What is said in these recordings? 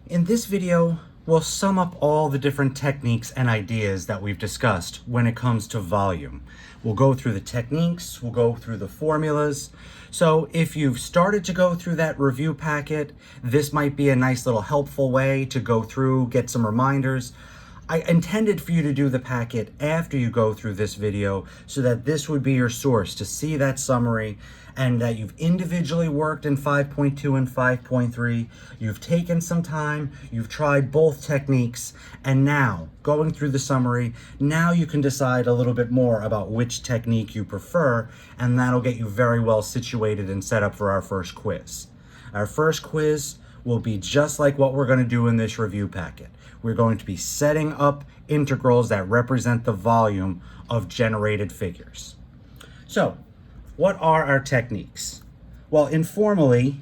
In this video, we'll sum up all the different techniques and ideas that we've discussed when it comes to volume. We'll go through the techniques, we'll go through the formulas. So if you've started to go through that review packet, this might be a nice little helpful way to go through, get some reminders. I intended for you to do the packet after you go through this video so that this would be your source to see that summary and that you've individually worked in 5.2 and 5.3. You've taken some time, you've tried both techniques, and now, going through the summary, now you can decide a little bit more about which technique you prefer, and that'll get you very well situated and set up for our first quiz. Our first quiz will be just like what we're going to do in this review packet. We're going to be setting up integrals that represent the volume of generated figures. So, what are our techniques? Well, informally,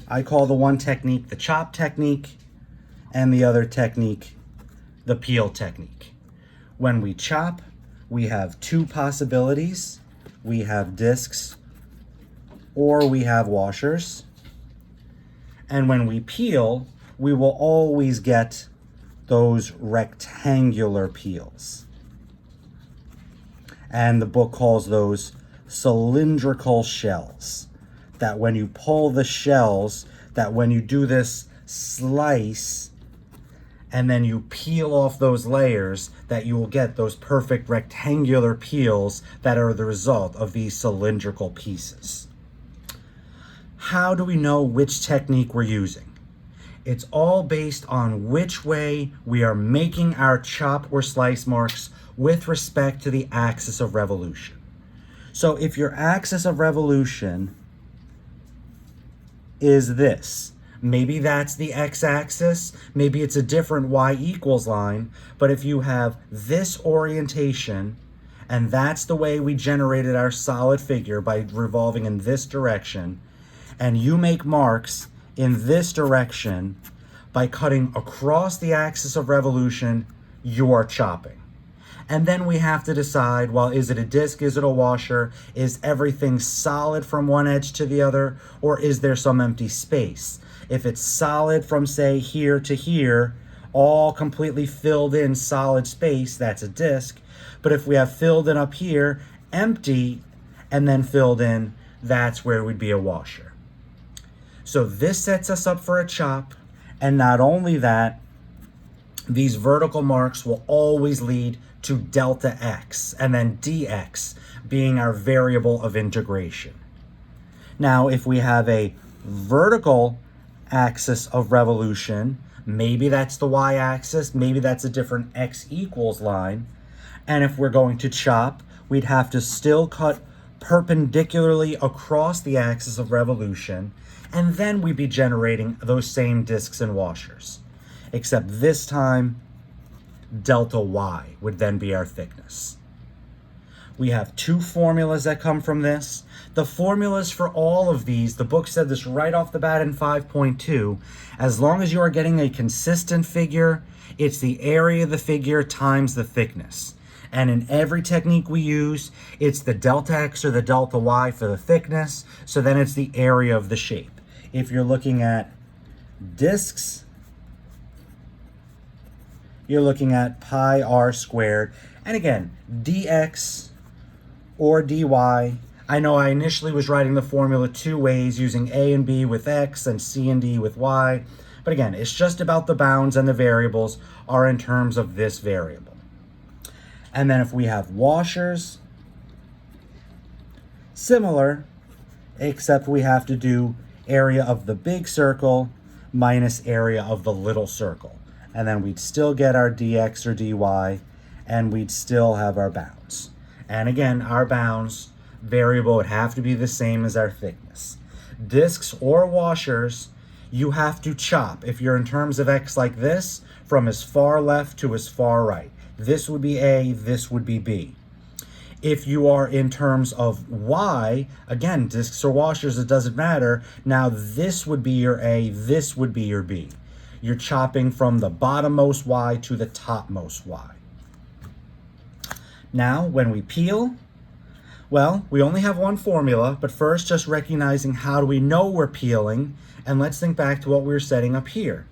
I call the one technique the chop technique and the other technique the peel technique. When we chop, we have two possibilities. We have discs or we have washers. And when we peel, we will always get those rectangular peels. And the book calls those cylindrical shells. That when you pull the shells, that when you do this slice and then you peel off those layers, that you will get those perfect rectangular peels that are the result of these cylindrical pieces. How do we know which technique we're using? It's all based on which way we are making our chop or slice marks with respect to the axis of revolution. So if your axis of revolution is this, maybe that's the x-axis, maybe it's a different y equals line, but if you have this orientation, and that's the way we generated our solid figure by revolving in this direction, and you make marks in this direction, by cutting across the axis of revolution, you are chopping. And then we have to decide, well, is it a disc, is it a washer, is everything solid from one edge to the other, or is there some empty space? If it's solid from, say, here to here, all completely filled in solid space, that's a disc. But if we have filled in up here, empty, and then filled in, that's where it would be a washer. So this sets us up for a chop, and not only that, these vertical marks will always lead to delta x, and then dx being our variable of integration. Now, if we have a vertical axis of revolution, maybe that's the y-axis, maybe that's a different x equals line, and if we're going to chop, we'd have to still cut perpendicularly across the axis of revolution, and then we'd be generating those same discs and washers. Except this time, delta y would then be our thickness. We have two formulas that come from this. The formulas for all of these, the book said this right off the bat in 5.2, as long as you are getting a consistent figure, it's the area of the figure times the thickness. And in every technique we use, it's the delta x or the delta y for the thickness, so then it's the area of the shape. If you're looking at discs, you're looking at pi r squared. And again, dx or dy, I know I initially was writing the formula two ways, using a and b with x and c and d with y. But again, it's just about the bounds, and the variables are in terms of this variable. And then if we have washers, similar, except we have to do area of the big circle minus area of the little circle. And then we'd still get our dx or dy, and we'd still have our bounds. And again, our bounds variable would have to be the same as our thickness. Discs or washers, you have to chop, if you're in terms of x like this, from as far left to as far right. This would be A, this would be B. If you are in terms of y, again, discs or washers, it doesn't matter. Now this would be your A, this would be your B. You're chopping from the bottommost y to the topmost y. Now, when we peel, well, we only have one formula, but first just recognizing how do we know we're peeling, and let's think back to what we were setting up here.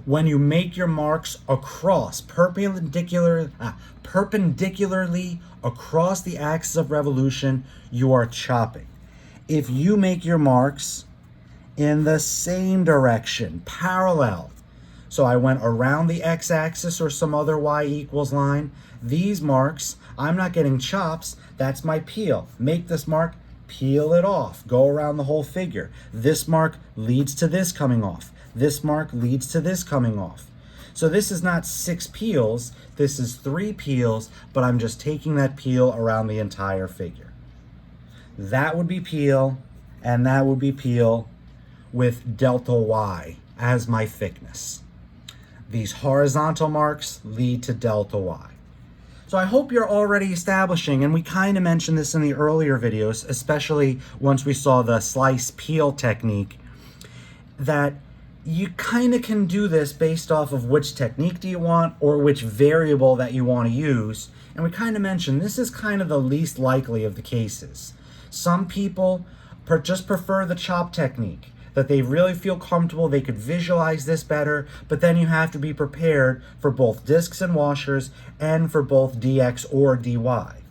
When you make your marks across, perpendicularly across the axis of revolution, you are chopping. If you make your marks in the same direction, parallel, so I went around the x-axis or some other y equals line, these marks, I'm not getting chops, that's my peel. Make this mark, peel it off, go around the whole figure. This mark leads to this coming off. This mark leads to this coming off. So this is not 6 peels, this is 3 peels, but I'm just taking that peel around the entire figure. That would be peel, and that would be peel with delta y as my thickness. These horizontal marks lead to delta y. So I hope you're already establishing, and we kind of mentioned this in the earlier videos, especially once we saw the slice peel technique, that you kind of can do this based off of which technique do you want or which variable that you want to use. And we kind of mentioned this is kind of the least likely of the cases. Some people just prefer the chop technique, that they really feel comfortable, they could visualize this better, but then you have to be prepared for both discs and washers and for both dx or dy.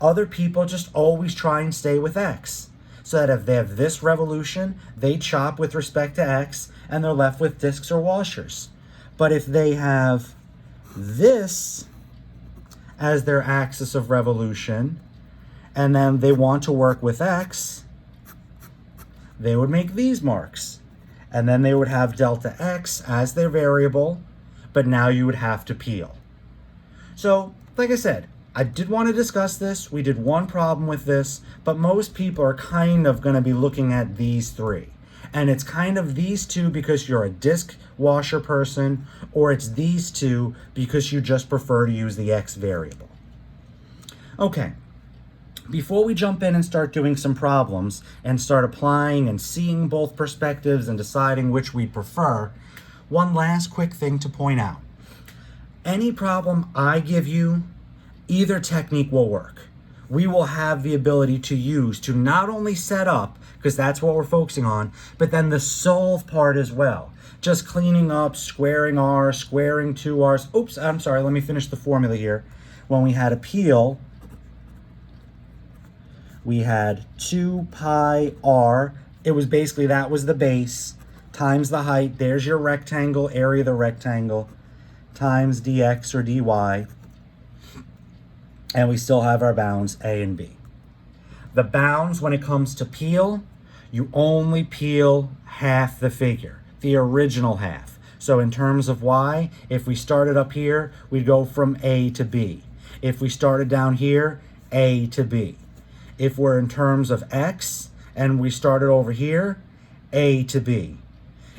Other people just always try and stay with x, so that if they have this revolution, they chop with respect to x and they're left with discs or washers. But if they have this as their axis of revolution and then they want to work with x, they would make these marks. And then they would have delta x as their variable, but now you would have to peel. So, like I said, I did want to discuss this. We did one problem with this, but most people are kind of going to be looking at these 3. And it's kind of these 2 because you're a disc washer person, or it's these 2 because you just prefer to use the x variable. Okay. Before we jump in and start doing some problems and start applying and seeing both perspectives and deciding which we prefer, one last quick thing to point out. Any problem I give you, either technique will work. We will have the ability to use to not only set up, because that's what we're focusing on, but then the solve part as well. Just cleaning up, squaring r, squaring 2r's. Oops, I'm sorry, let me finish the formula here. When we had a peel, we had 2 pi r. It was basically, that was the base, times the height. There's your rectangle, area of the rectangle, times dx or dy. And we still have our bounds a and b. The bounds, when it comes to peel, you only peel half the figure, the original half. So in terms of y, if we started up here, we'd go from a to b. If we started down here, a to b. If we're in terms of x and we started over here, a to b.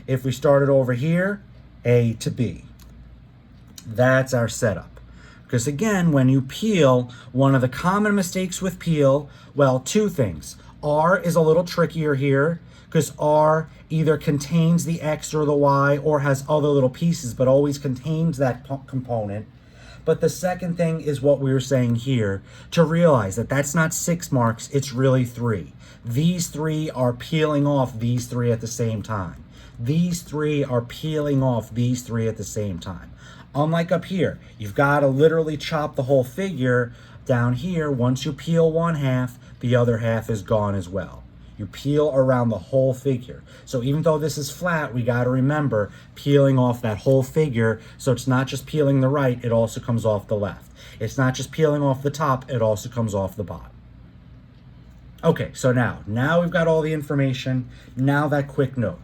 If we started over here, a to b. That's our setup. Because again, when you peel, one of the common mistakes with peel, well, 2 things. R is a little trickier here because R either contains the x or the y or has other little pieces, but always contains that component. But the second thing is what we were saying here, to realize that that's not 6 marks, it's really 3. These 3 are peeling off these 3 at the same time. These 3 are peeling off these 3 at the same time. Unlike up here, you've got to literally chop the whole figure. Down here, once you peel one half, the other half is gone as well. You peel around the whole figure. So even though this is flat, we got to remember peeling off that whole figure. So it's not just peeling the right, it also comes off the left. It's not just peeling off the top, it also comes off the bottom. Okay, so now we've got all the information. Now that quick note.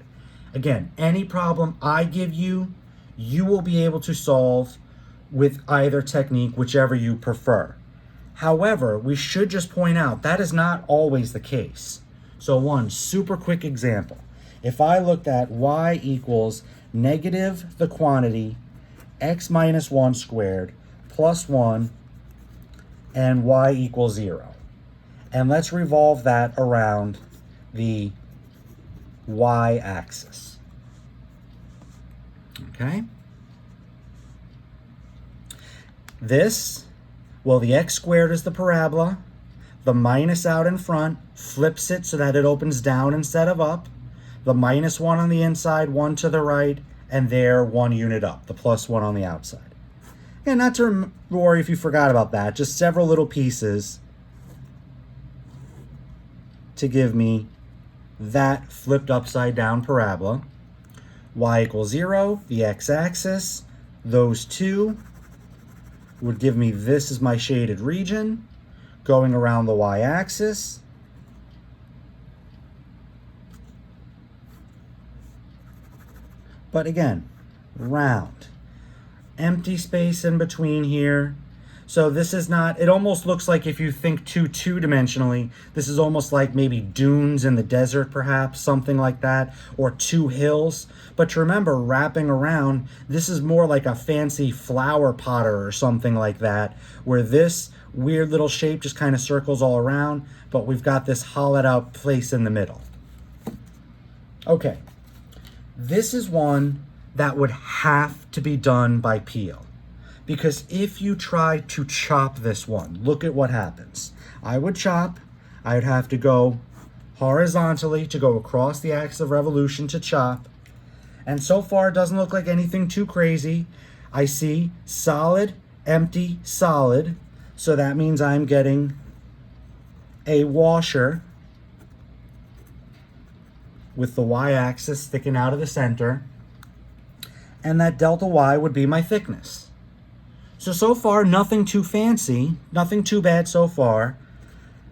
Again, any problem I give you, you will be able to solve with either technique, whichever you prefer. However, we should just point out that is not always the case. So one super quick example. If I looked at y equals negative the quantity x minus 1 squared plus 1 and y equals 0. And let's revolve that around the y-axis. Okay? This, well, the x squared is the parabola. The minus out in front flips it so that it opens down instead of up. The minus 1 on the inside, 1 to the right, and they're 1 unit up, the +1 on the outside. And not to worry if you forgot about that, just several little pieces to give me that flipped upside down parabola. Y equals 0, the x-axis, those two would give me this is my shaded region going around the y-axis. But again, round. Empty space in between here. So this is not, it almost looks like if you think two-dimensionally, this is almost like maybe dunes in the desert perhaps, something like that, or two hills. But remember, wrapping around, this is more like a fancy flower potter or something like that, where this weird little shape just kind of circles all around, but we've got this hollowed out place in the middle. Okay, this is one that would have to be done by peel. Because if you try to chop this one, look at what happens. I would chop, I would have to go horizontally to go across the axis of revolution to chop. And so far it doesn't look like anything too crazy. I see solid, empty, solid. So that means I'm getting a washer with the y-axis sticking out of the center. And that delta y would be my thickness. So far, nothing too fancy, nothing too bad so far.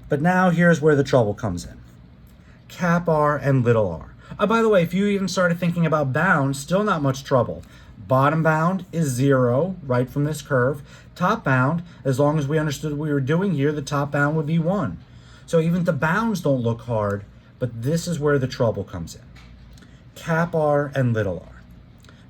But now here's where the trouble comes in. Cap R and little r. By the way, if you even started thinking about bound, still not much trouble. Bottom bound is 0, right from this curve. Top bound, as long as we understood what we were doing here, the top bound would be 1. So even the bounds don't look hard, but this is where the trouble comes in. Cap R and little r.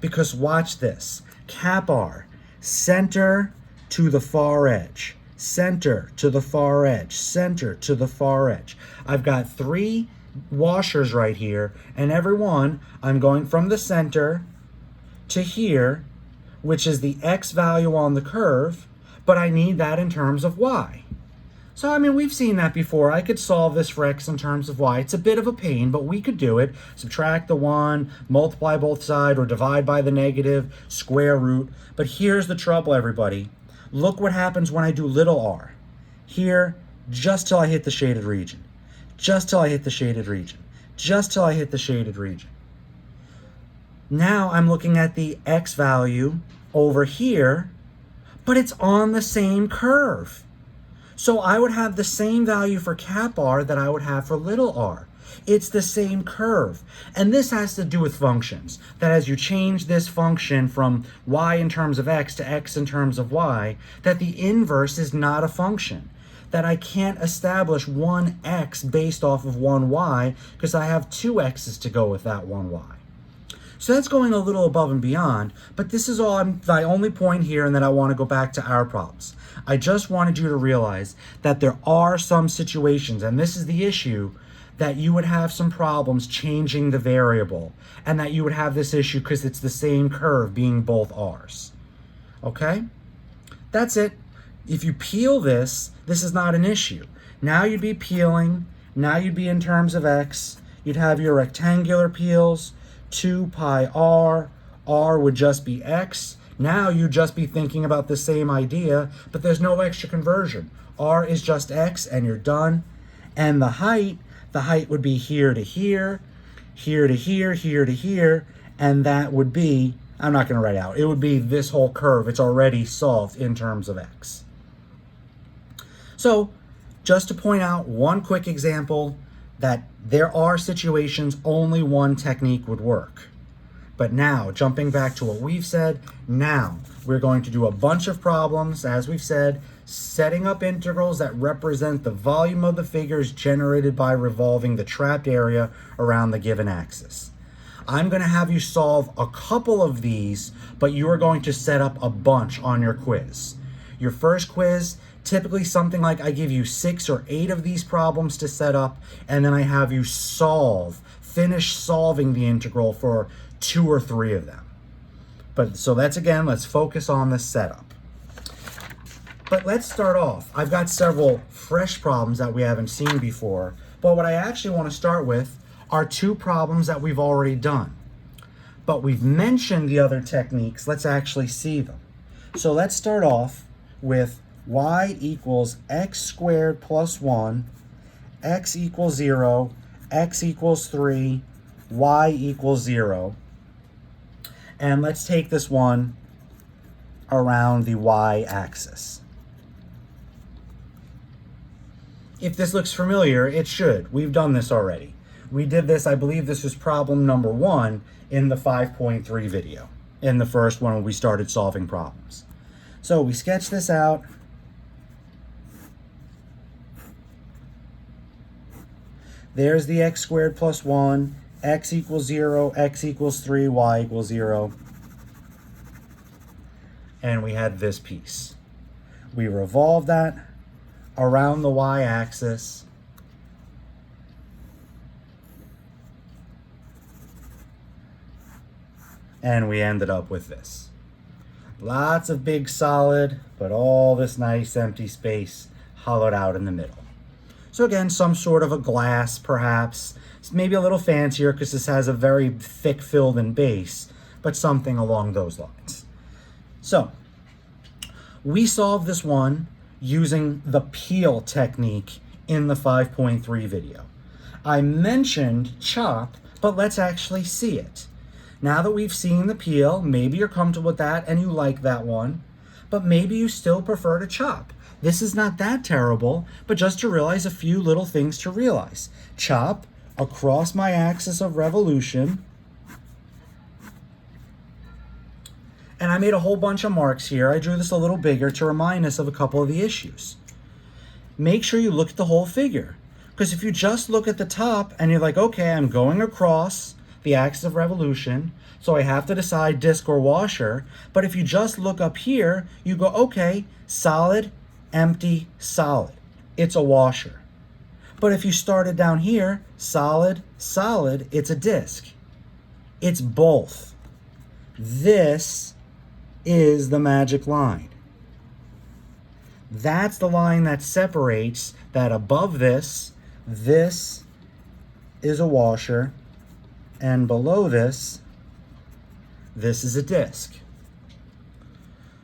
Because watch this. Cap R, center to the far edge, center to the far edge, center to the far edge. I've got 3 washers right here, and every one I'm going from the center to here, which is the x value on the curve, but I need that in terms of y. So, I mean, we've seen that before. I could solve this for x in terms of y. It's a bit of a pain, but we could do it. Subtract the 1, multiply both sides, or divide by the negative, square root. But here's the trouble, everybody. Look what happens when I do little r. Here, just till I hit the shaded region. Just till I hit the shaded region. Just till I hit the shaded region. Now I'm looking at the x value over here, but it's on the same curve. So I would have the same value for cap r that I would have for little r. It's the same curve. And this has to do with functions. That as you change this function from y in terms of x to x in terms of y, that the inverse is not a function. That I can't establish one x based off of one y because I have 2 x's to go with that one y. So that's going a little above and beyond, but this is all my only point here, and then I want to go back to our problems. I just wanted you to realize that there are some situations, and this is the issue, that you would have some problems changing the variable, and that you would have this issue because it's the same curve being both r's. Okay? That's it. If you peel this, this is not an issue. Now you'd be peeling, now you'd be in terms of x, you'd have your rectangular peels, 2 pi r, r would just be x. Now you'd just be thinking about the same idea, but there's no extra conversion. R is just x and you're done. And the height would be here to here, here to here, here to here, and that would be, I'm not going to write out, it would be this whole curve. It's already solved in terms of x. So just to point out one quick example, that there are situations only one technique would work. But now, jumping back to what we've said, now we're going to do a bunch of problems, as we've said, setting up integrals that represent the volume of the figures generated by revolving the trapped area around the given axis. I'm going to have you solve a couple of these, but you are going to set up a bunch on your quiz. Your first quiz, typically something like I give you 6 or 8 of these problems to set up, and then I have you finish solving the integral for 2 or 3 of them. But so let's focus on the setup. But let's start off. I've got several fresh problems that we haven't seen before, but what I actually want to start with are 2 problems that we've already done. but we've mentioned the other techniques. Let's actually see them. So let's start off with y equals x squared plus 1, x equals 0, x equals 3, y equals 0. And let's take this one around the y-axis. If this looks familiar, it should. We've done this already. We did this, I believe this was problem number 1 in the 5.3 video, in the first one when we started solving problems. So we sketch this out. There's the x squared plus 1, x equals 0, x equals 3, y equals 0. And we had this piece. We revolve that around the y-axis. And we ended up with this. Lots of big solid, but all this nice empty space hollowed out in the middle. So again, some sort of a glass, perhaps. It's maybe a little fancier because this has a very thick filled-in base, but something along those lines. So, we solved this one using the peel technique in the 5.3 video. I mentioned chop, but let's actually see it. Now that we've seen the peel, maybe you're comfortable with that and you like that one, but maybe you still prefer to chop. This is not that terrible, but just to realize a few little things to realize. Chop across my axis of revolution. And I made a whole bunch of marks here. I drew this a little bigger to remind us of a couple of the issues. Make sure you look at the whole figure. Because if you just look at the top and you're like, okay, I'm going across the axis of revolution, so I have to decide disc or washer. But if you just look up here, you go, okay, solid, empty, solid. It's a washer. But if you started down here, solid, solid, it's a disc. It's both. This is the magic line. That's the line that separates that above this is a washer, and below this is a disc.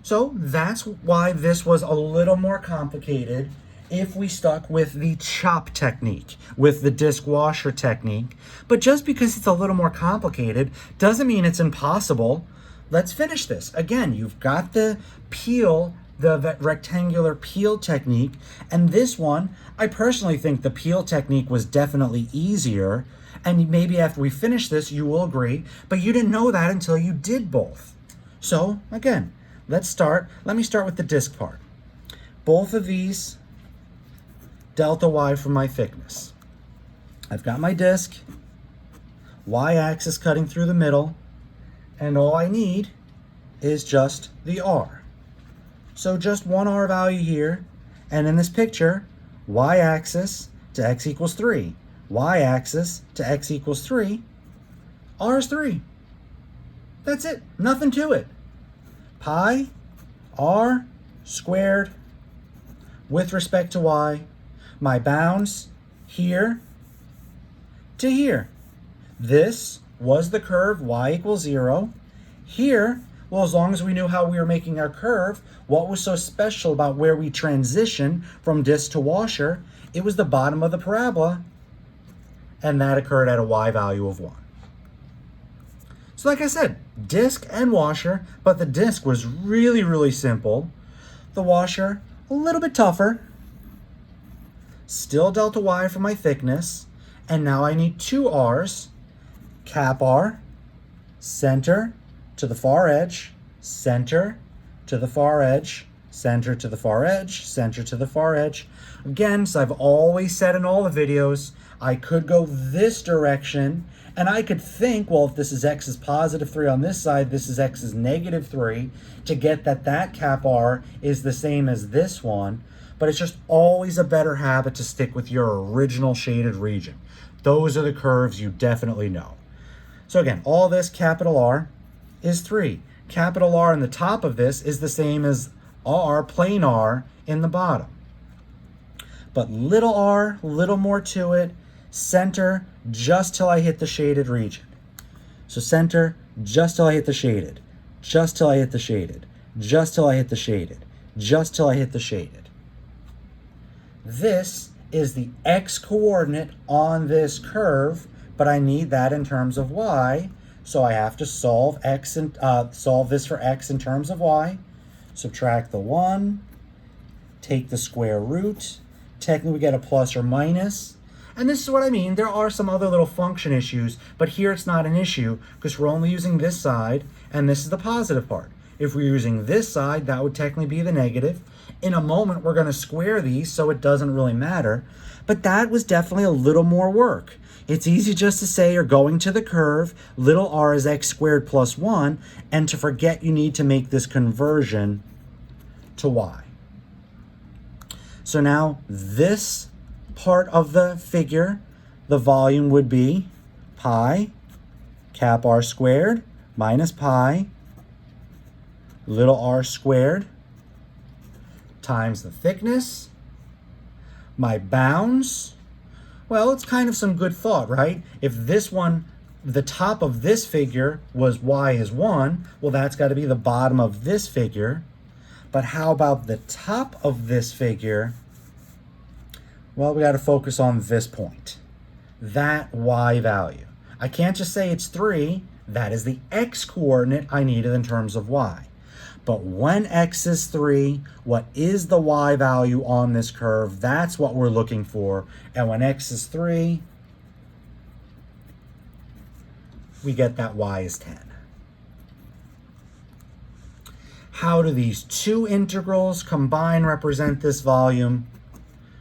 So that's why this was a little more complicated if we stuck with the chop technique, with the disc washer technique. But just because it's a little more complicated doesn't mean it's impossible. Let's finish this. Again, you've got the peel, the rectangular peel technique, and this one, I personally think the peel technique was definitely easier, and maybe after we finish this, you will agree, but you didn't know that until you did both. So, again, let me start with the disc part. Both of these, delta y for my thickness. I've got my disc, y-axis cutting through the middle, and all I need is just the r. So just one r value here, and in this picture, y-axis to x equals 3, y-axis to x equals 3, r is 3. That's it, nothing to it. Pi r squared with respect to y, my bounds here to here. This was the curve y equals 0. Here, well, as long as we knew how we were making our curve, what was so special about where we transition from disc to washer? It was the bottom of the parabola, and that occurred at a y value of 1. So like I said, disc and washer, but the disc was really, really simple. The washer, a little bit tougher. Still delta y for my thickness, and now I need two r's. Cap r, center to the far edge, center to the far edge, center to the far edge, center to the far edge. Again, as I've always said in all the videos, I could go this direction, and I could think, well, if this is x is positive 3 on this side, this is x is negative 3, to get that cap r is the same as this one, but it's just always a better habit to stick with your original shaded region. Those are the curves you definitely know. So again, all this capital R is 3. Capital R in the top of this is the same as R, plain R, in the bottom. But little r, little more to it, center just till I hit the shaded region. So center just till I hit the shaded, just till I hit the shaded, just till I hit the shaded, just till I hit the shaded. This is the x coordinate on this curve, but I need that in terms of y, so I have to solve solve this for x in terms of y. Subtract the 1, take the square root. Technically, we get a plus or minus. And this is what I mean. There are some other little function issues, but here it's not an issue because we're only using this side, and this is the positive part. If we're using this side, that would technically be the negative. In a moment, we're going to square these, so it doesn't really matter. But that was definitely a little more work. It's easy just to say you're going to the curve, little r is x squared plus 1, and to forget you need to make this conversion to y. So now this part of the figure, the volume would be pi cap r squared minus pi little r squared times the thickness. My bounds, well, it's kind of some good thought, right? If this one, the top of this figure was y is 1, well, that's got to be the bottom of this figure. But how about the top of this figure? Well, we got to focus on this point, that y value. I can't just say it's 3. That is the x coordinate I needed in terms of y. But when x is 3, what is the y value on this curve? That's what we're looking for. And when x is 3, we get that y is 10. How do these two integrals combine represent this volume?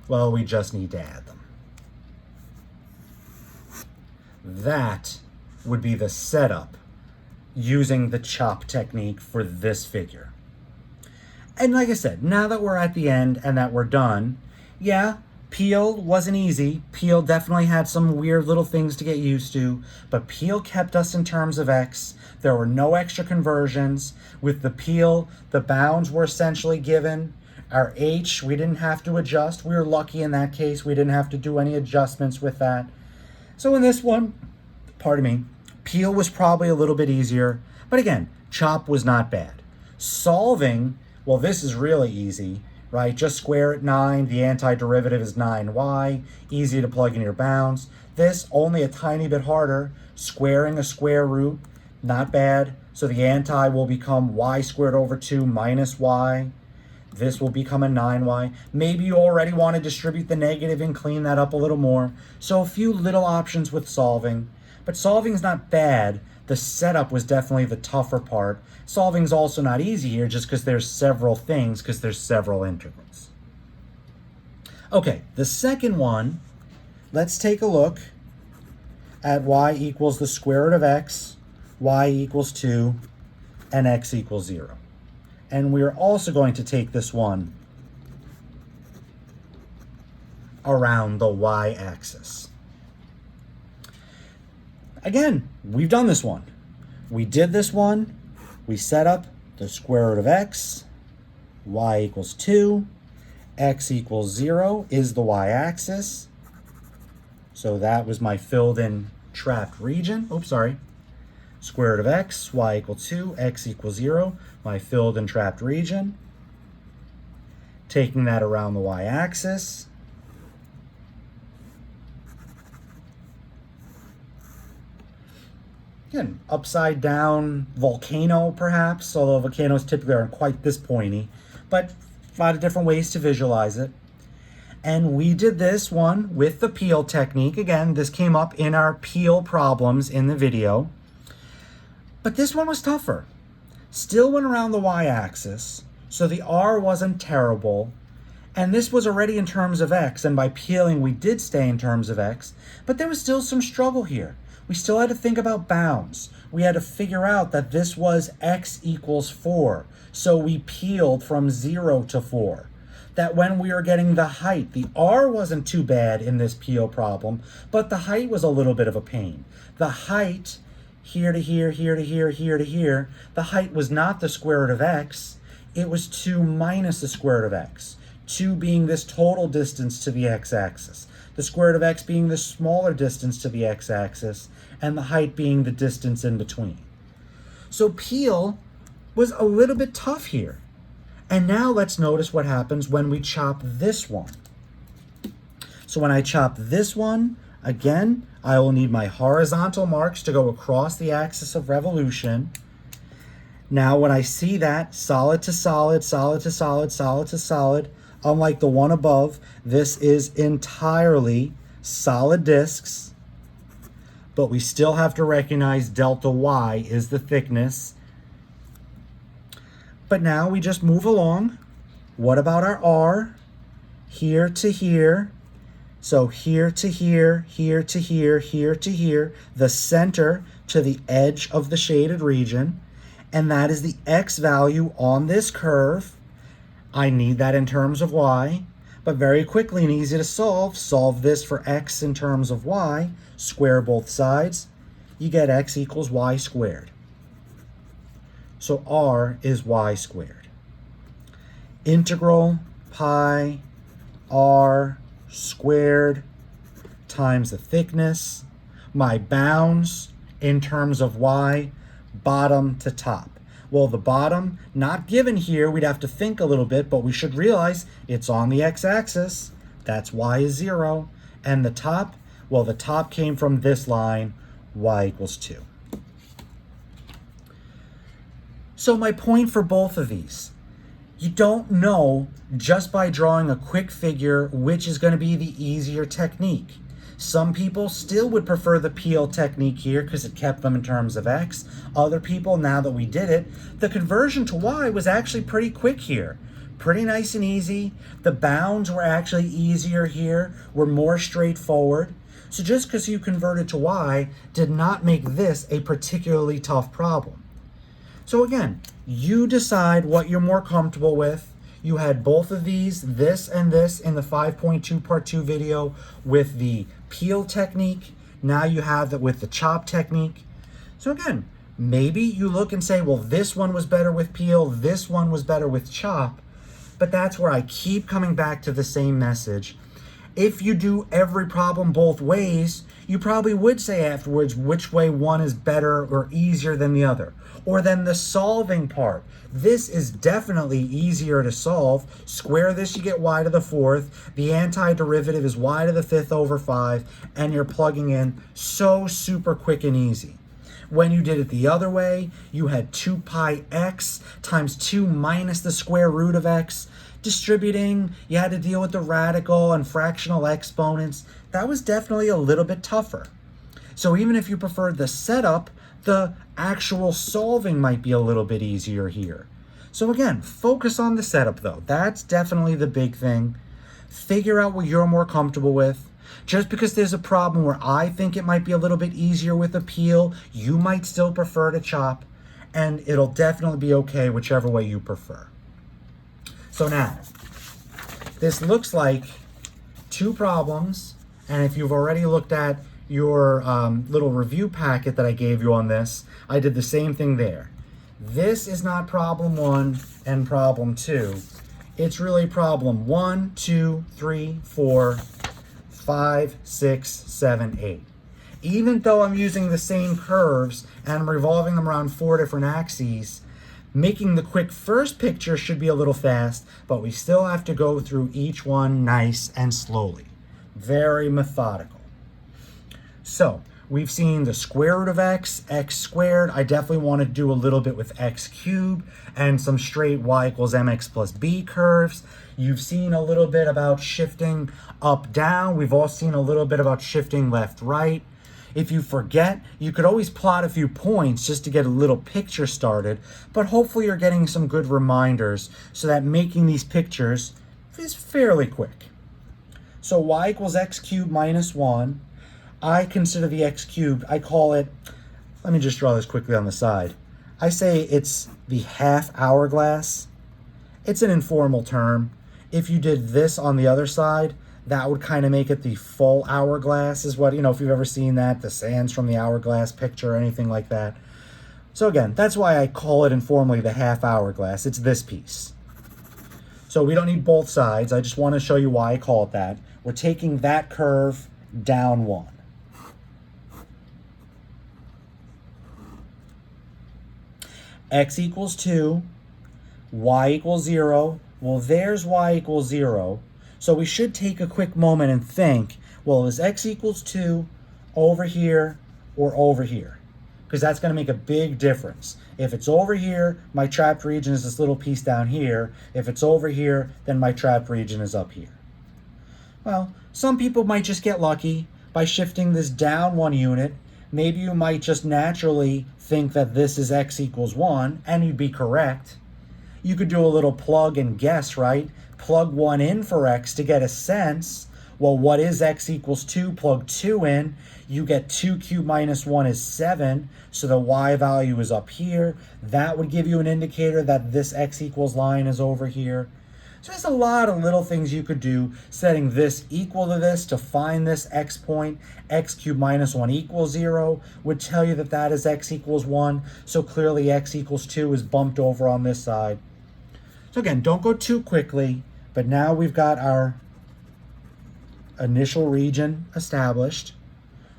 Well, we just need to add them. That would be the setup using the chop technique for this figure. And like I said, now that we're at the end and that we're done, yeah, Peel wasn't easy. Peel definitely had some weird little things to get used to, but Peel kept us in terms of x. There were no extra conversions. With the Peel, the bounds were essentially given. Our h, we didn't have to adjust. We were lucky in that case. We didn't have to do any adjustments with that. So in this one, pardon me, Peel was probably a little bit easier, but again, chop was not bad. Solving, well, this is really easy, right? Just square at 9, the antiderivative is 9y, easy to plug in your bounds. This, only a tiny bit harder, squaring a square root, not bad. So the anti will become y squared over 2 minus y. This will become a 9y. Maybe you already want to distribute the negative and clean that up a little more. So a few little options with solving. But solving is not bad. The setup was definitely the tougher part. Solving is also not easy here just because there's several things, because there's several integrals. Okay, the second one, let's take a look at y equals the square root of x, y equals 2, and x equals 0. And we're also going to take this one around the y-axis. Again, we've done this one. We did this one. We set up the square root of x, y equals 2, x equals 0 is the y-axis. So that was my filled in trapped region. Oops, sorry. Square root of x, y equals 2, x equals 0, my filled in trapped region. Taking that around the y-axis. Again, upside down volcano perhaps, although volcanoes typically aren't quite this pointy, but a lot of different ways to visualize it. And we did this one with the Peel technique. Again, this came up in our Peel problems in the video. But this one was tougher. Still went around the y-axis, so the r wasn't terrible. And this was already in terms of x, and by peeling we did stay in terms of x, but there was still some struggle here. We still had to think about bounds. We had to figure out that this was x equals 4, so we peeled from 0 to 4. That when we were getting the height, the r wasn't too bad in this Peel problem, but the height was a little bit of a pain. The height, here to here, here to here, here to here, the height was not the square root of x, it was 2 minus the square root of x. 2 being this total distance to the x-axis, the square root of x being the smaller distance to the x-axis, and the height being the distance in between. So peel was a little bit tough here. And now let's notice what happens when we chop this one. So when I chop this one, again, I will need my horizontal marks to go across the axis of revolution. Now when I see that solid to solid, solid to solid, solid to solid, unlike the one above, this is entirely solid discs, but we still have to recognize delta y is the thickness. But now we just move along. What about our R? Here to here. So here to here, here to here, here to here, the center to the edge of the shaded region. And that is the x value on this curve. I need that in terms of y, but very quickly and easy to solve this for x in terms of y, square both sides, you get x equals y squared. So r is y squared. Integral pi r squared times the thickness, my bounds in terms of y, bottom to top. Well, the bottom, not given here, we'd have to think a little bit, but we should realize it's on the x-axis. That's y is 0. And the top, well, the top came from this line, y equals 2. So my point for both of these, you don't know just by drawing a quick figure which is going to be the easier technique. Some people still would prefer the peel technique here because it kept them in terms of x. Other people, now that we did it, the conversion to y was actually pretty quick here. Pretty nice and easy. The bounds were actually easier here, were more straightforward. So just because you converted to y did not make this a particularly tough problem. So again, you decide what you're more comfortable with. You had both of these, this and this, in the 5.2 part 2 video with the peel technique. Now you have that with the chop technique. So again, maybe you look and say, well, this one was better with peel, this one was better with chop. But that's where I keep coming back to the same message. If you do every problem both ways, you probably would say afterwards which way one is better or easier than the other. Or then the solving part. This is definitely easier to solve. Square this, you get y to the 4th. The antiderivative is y to the 5th over 5. And you're plugging in so super quick and easy. When you did it the other way, you had 2 pi x times 2 minus the square root of x. Distributing, you had to deal with the radical and fractional exponents. That was definitely a little bit tougher. So even if you preferred the setup, the actual solving might be a little bit easier here. So again, focus on the setup though. That's definitely the big thing. Figure out what you're more comfortable with. Just because there's a problem where I think it might be a little bit easier with a peel, you might still prefer to chop, and it'll definitely be okay whichever way you prefer. So now, this looks like 2 problems, and if you've already looked at your little review packet that I gave you on this, I did the same thing there. This is not problem 1 and problem 2. It's really problem 1, 2, 3, 4, 5, 6, 7, 8. Even though I'm using the same curves and I'm revolving them around 4 different axes, making the quick first picture should be a little fast, but we still have to go through each one nice and slowly. Very methodical. So, we've seen the square root of x, x squared. I definitely want to do a little bit with x cubed and some straight y equals mx plus b curves. You've seen a little bit about shifting up, down. We've all seen a little bit about shifting left, right. If you forget, you could always plot a few points just to get a little picture started, but hopefully you're getting some good reminders so that making these pictures is fairly quick. So y equals x cubed minus 1. I consider the x cubed, I call it, let me just draw this quickly on the side. I say it's the half hourglass. It's an informal term. If you did this on the other side, that would kind of make it the full hourglass is what, if you've ever seen that, the sands from the hourglass picture or anything like that. So again, that's why I call it informally the half hourglass. It's this piece. So we don't need both sides. I just want to show you why I call it that. We're taking that curve down 1. x equals 2, y equals 0. Well, there's y equals 0. So we should take a quick moment and think, well, is x equals 2 over here or over here? Because that's going to make a big difference. If it's over here, my trapped region is this little piece down here. If it's over here, then my trapped region is up here. Well, some people might just get lucky by shifting this down 1 unit. Maybe you might just naturally think that this is x equals 1, and you'd be correct. You could do a little plug and guess, right? Plug 1 in for x to get a sense. Well, what is x equals 2? Plug 2 in. You get 2 cubed minus 1 is 7. So the y value is up here. That would give you an indicator that this x equals line is over here. So there's a lot of little things you could do, setting this equal to this to find this x point. X cubed minus 1 equals 0 would tell you that that is x equals 1. So clearly x equals 2 is bumped over on this side. So again, don't go too quickly, but now we've got our initial region established.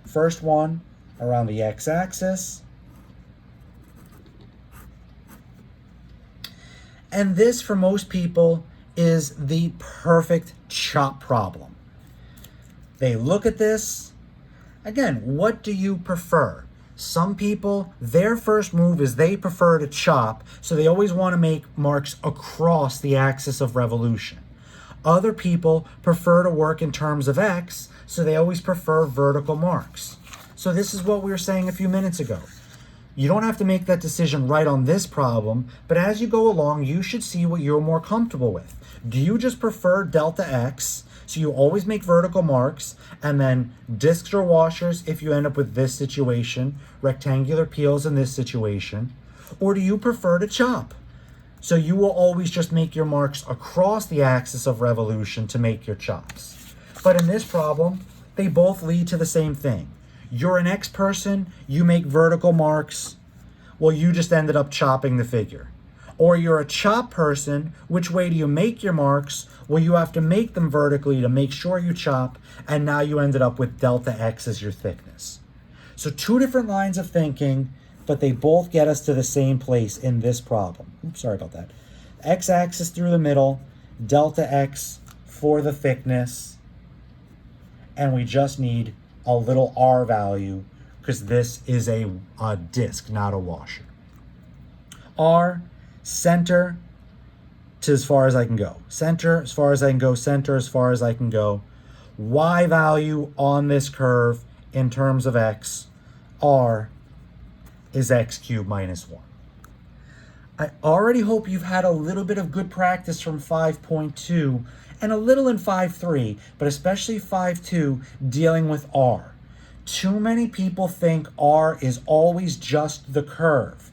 First one around the x-axis. And this, for most people, is the perfect chop problem. They look at this. Again, what do you prefer? Some people, their first move is they prefer to chop, so they always want to make marks across the axis of revolution. Other people prefer to work in terms of x, so they always prefer vertical marks. So this is what we were saying a few minutes ago. You don't have to make that decision right on this problem, but as you go along, you should see what you're more comfortable with. Do you just prefer delta x, so you always make vertical marks, and then discs or washers if you end up with this situation, rectangular peels in this situation? Or do you prefer to chop? So you will always just make your marks across the axis of revolution to make your chops. But in this problem, they both lead to the same thing. You're an X person, you make vertical marks, well, you just ended up chopping the figure. Or you're a chop person, which way do you make your marks? Well, you have to make them vertically to make sure you chop, and now you ended up with delta X as your thickness. So two different lines of thinking, but they both get us to the same place in this problem. Oops, sorry about that. X-axis through the middle, delta X for the thickness, and we just need a little R value because this is a disc, not a washer. R, center to as far as I can go. Center as far as I can go, center as far as I can go. Y value on this curve in terms of X, R is x cubed minus 1. I already hope you've had a little bit of good practice from 5.2 and a little in 5.3, but especially 5.2 dealing with R. Too many people think R is always just the curve.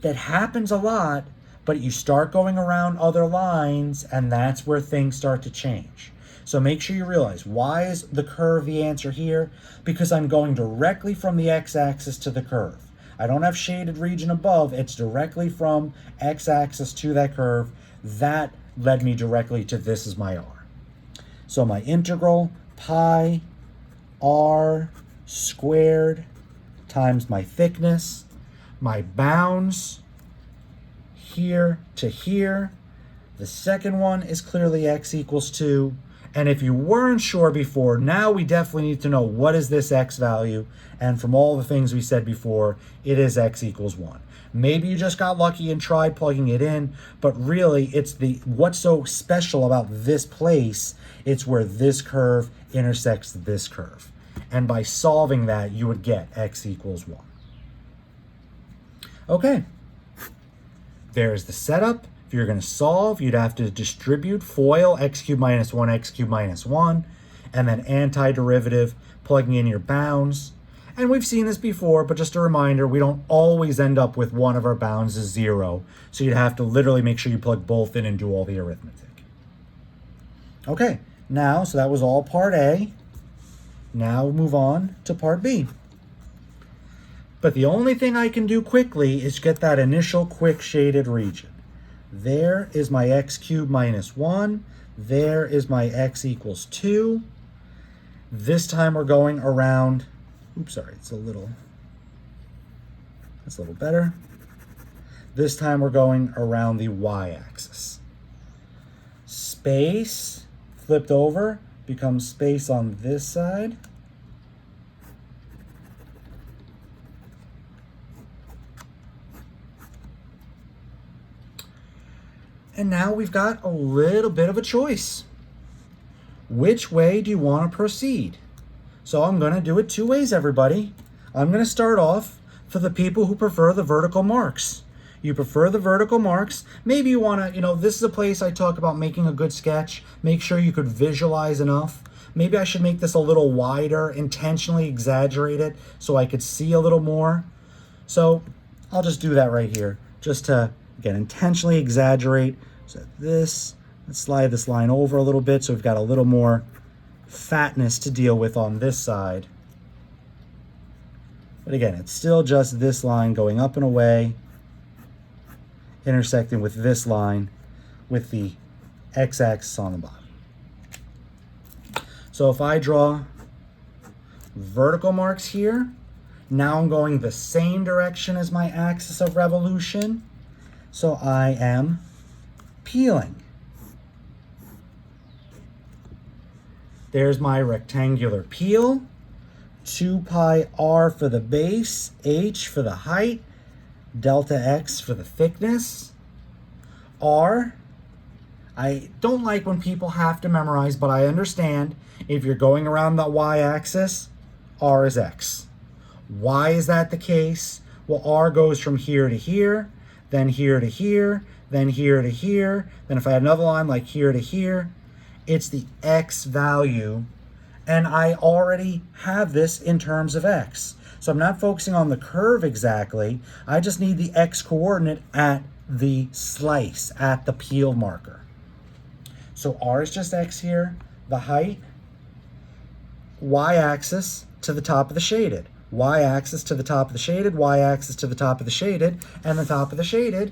That happens a lot, but you start going around other lines and that's where things start to change. So make sure you realize, why is the curve the answer here? Because I'm going directly from the x-axis to the curve. I don't have shaded region above, it's directly from x-axis to that curve. That led me directly to this is my R. So my integral, pi r squared times my thickness, my bounds here to here. The second one is clearly x equals 2. And if you weren't sure before, now we definitely need to know what is this x value. And from all the things we said before, it is x equals 1. Maybe you just got lucky and tried plugging it in, but really it's what's so special about this place, it's where this curve intersects this curve. And by solving that, you would get x equals 1. Okay, there's the setup. If you're going to solve, you'd have to distribute FOIL, x cubed minus 1, x cubed minus 1, and then antiderivative, plugging in your bounds. And we've seen this before, but just a reminder, we don't always end up with one of our bounds is 0. So you'd have to literally make sure you plug both in and do all the arithmetic. Okay, now, so that was all part A. Now we'll move on to part B. But the only thing I can do quickly is get that initial quick shaded region. There is my x cubed minus 1. There is my x equals 2. This time we're going around, oops, sorry, that's a little better. This time we're going around the y-axis. Space flipped over becomes space on this side. And now we've got a little bit of a choice. Which way do you want to proceed? So I'm going to do it two ways, everybody. I'm going to start off for the people who prefer the vertical marks. You prefer the vertical marks. Maybe you want to, this is a place I talk about making a good sketch. Make sure you could visualize enough. Maybe I should make this a little wider, intentionally exaggerate it so I could see a little more. So I'll just do that right here, just to, again, intentionally exaggerate. So let's slide this line over a little bit so we've got a little more fatness to deal with on this side. But again, it's still just this line going up and away, intersecting with this line with the x-axis on the bottom. So if I draw vertical marks here, now I'm going the same direction as my axis of revolution. So I am peeling. There's my rectangular peel. 2 pi r for the base, h for the height, delta x for the thickness. R, I don't like when people have to memorize, but I understand if you're going around the y-axis, r is x. Why is that the case? Well, r goes from here to here, then here to here, then here to here. Then if I had another line like here to here, it's the x value. And I already have this in terms of x. So I'm not focusing on the curve exactly. I just need the x coordinate at the slice, at the peel marker. So r is just x here. The height, y-axis to the top of the shaded. Y-axis to the top of the shaded, y-axis to the top of the shaded, and the top of the shaded,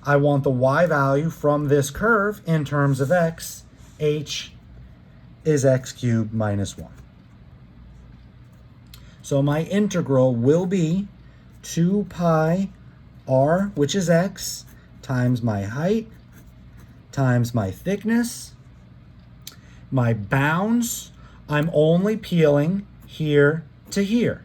I want the y value from this curve in terms of x. H is x cubed minus 1. So my integral will be 2 pi r, which is x, times my height, times my thickness. My bounds, I'm only peeling here to here,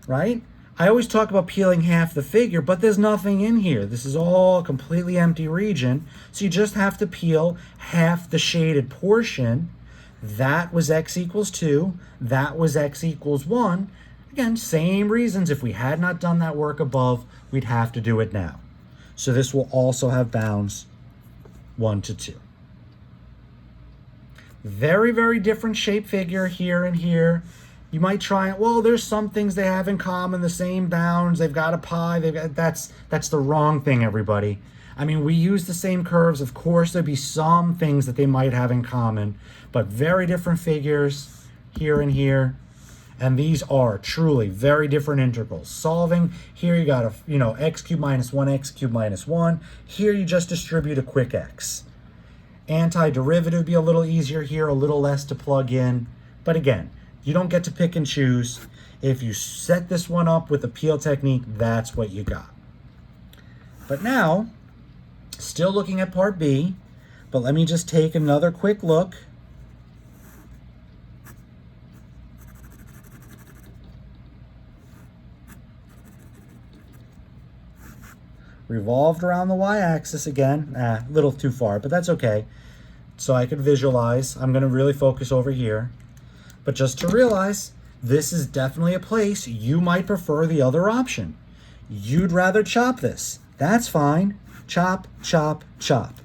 right? I always talk about peeling half the figure, but there's nothing in here. This is all a completely empty region. So you just have to peel half the shaded portion. That was x equals 2. That was x equals 1. Again, same reasons. If we had not done that work above, we'd have to do it now. So this will also have bounds 1 to 2. Very, very different shape figure here and here. You might try it, well, there's some things they have in common, the same bounds, they've got a pi, that's the wrong thing, everybody. I mean, we use the same curves. Of course, there'd be some things that they might have in common, but very different figures here and here. And these are truly very different integrals. Solving, here you got x cubed minus 1, x cubed minus 1. Here you just distribute a quick x. Antiderivative would be a little easier here, a little less to plug in. But again, you don't get to pick and choose. If you set this one up with the peel technique, that's what you got. But now, still looking at part B, but let me just take another quick look. Revolved around the y-axis again. A little too far, but that's okay. So I could visualize. I'm going to really focus over here. But just to realize, this is definitely a place you might prefer the other option. You'd rather chop this. That's fine. Chop, chop, chop.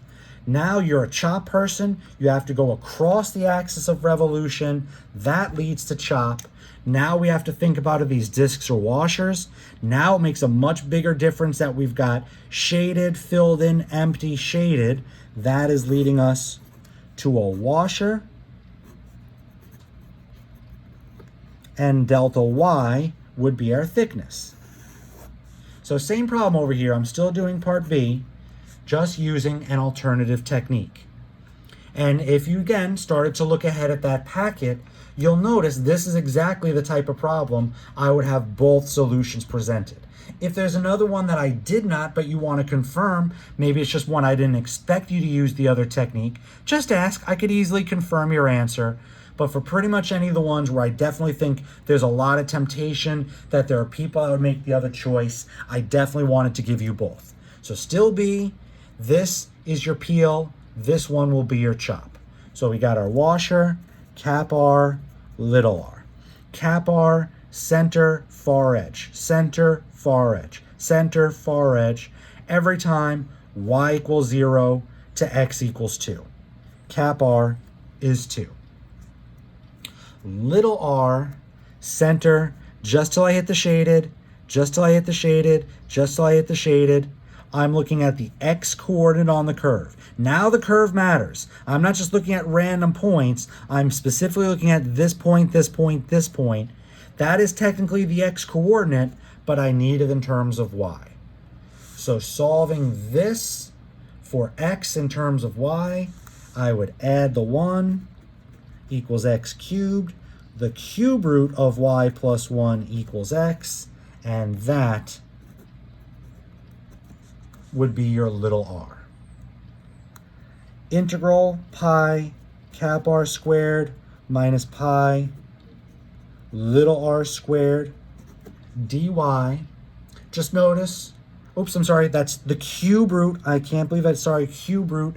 Now you're a chop person. You have to go across the axis of revolution. That leads to chop. Now we have to think about, are these discs or washers? Now it makes a much bigger difference that we've got shaded, filled in, empty, shaded. That is leading us to a washer. And delta y would be our thickness. So same problem over here. I'm still doing part B, just using an alternative technique. And if you again started to look ahead at that packet, you'll notice this is exactly the type of problem I would have both solutions presented. If there's another one that I did not, but you want to confirm, maybe it's just one I didn't expect you to use the other technique, just ask. I could easily confirm your answer. But for pretty much any of the ones where I definitely think there's a lot of temptation, that there are people that would make the other choice, I definitely wanted to give you both. So still B, this is your peel, this one will be your chop. So we got our washer, cap R, little r. Cap R, center, far edge, center, far edge, center, far edge, every time y equals 0 to x equals 2. Cap R is 2. Little r, center, just till I hit the shaded, just till I hit the shaded, just till I hit the shaded. I'm looking at the x coordinate on the curve. Now the curve matters. I'm not just looking at random points. I'm specifically looking at this point, this point, this point. That is technically the x coordinate, but I need it in terms of y. So solving this for x in terms of y, I would add the 1 equals x cubed. The cube root of y plus 1 equals x, and that would be your little r. Integral pi cap r squared minus pi little r squared dy. Just notice, oops, I'm sorry, that's the cube root. I can't believe that, sorry, cube root.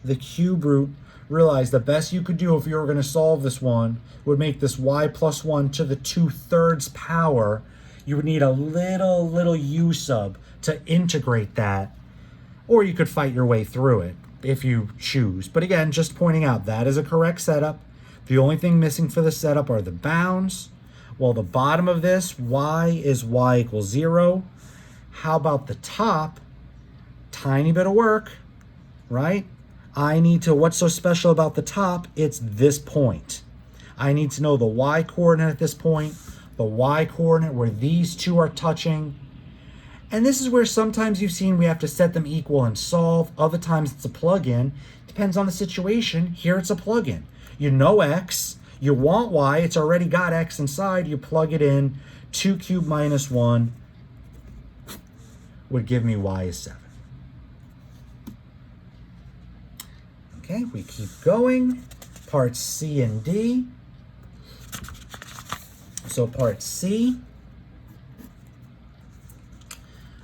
The cube root. Realize the best you could do if you were going to solve this one would make this y plus 1 to the 2/3 power. You would need a little u sub to integrate that, or you could fight your way through it if you choose. But again, just pointing out, that is a correct setup. The only thing missing for the setup are the bounds. Well, the bottom of this, y is y equals 0. How about the top? Tiny bit of work, right? I need to, what's so special about the top? It's this point. I need to know the y coordinate at this point, the y coordinate where these two are touching. And this is where sometimes you've seen we have to set them equal and solve. Other times it's a plug-in. Depends on the situation. Here it's a plug-in. You know x, you want y, it's already got x inside, you plug it in. 2 cubed minus 1 would give me y is 7. Okay, we keep going. Parts C and D. So part C,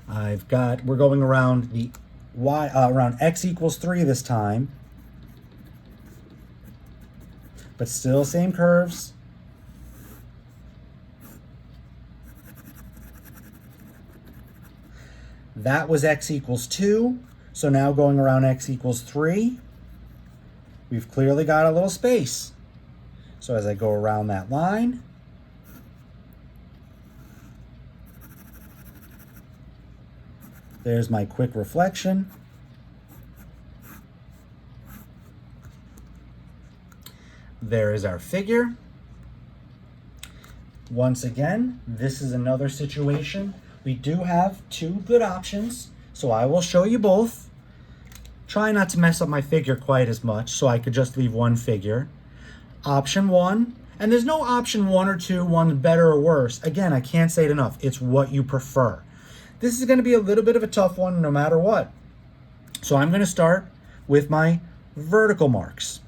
we're going around the y, around x equals 3 this time. But still same curves. That was x equals 2. So now going around x equals 3. We've clearly got a little space. So as I go around that line, there's my quick reflection. There is our figure. Once again, this is another situation. We do have 2 good options, so I will show you both. Try not to mess up my figure quite as much, so I could just leave one figure. Option 1, and there's no option 1 or 2, one better or worse. Again, I can't say it enough. It's what you prefer. This is going to be a little bit of a tough one no matter what. So I'm going to start with my vertical marks.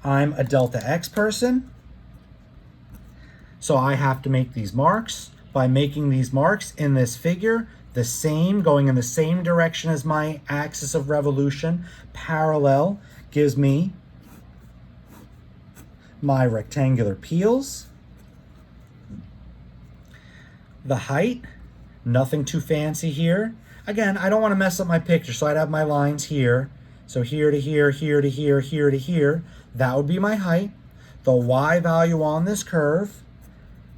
I'm a delta x person, so I have to make these marks. By making these marks in this figure, the same, going in the same direction as my axis of revolution, parallel, gives me my rectangular peels. The height, nothing too fancy here. Again, I don't want to mess up my picture, so I'd have my lines here. So here to here, here to here, here to here. That would be my height. The y value on this curve,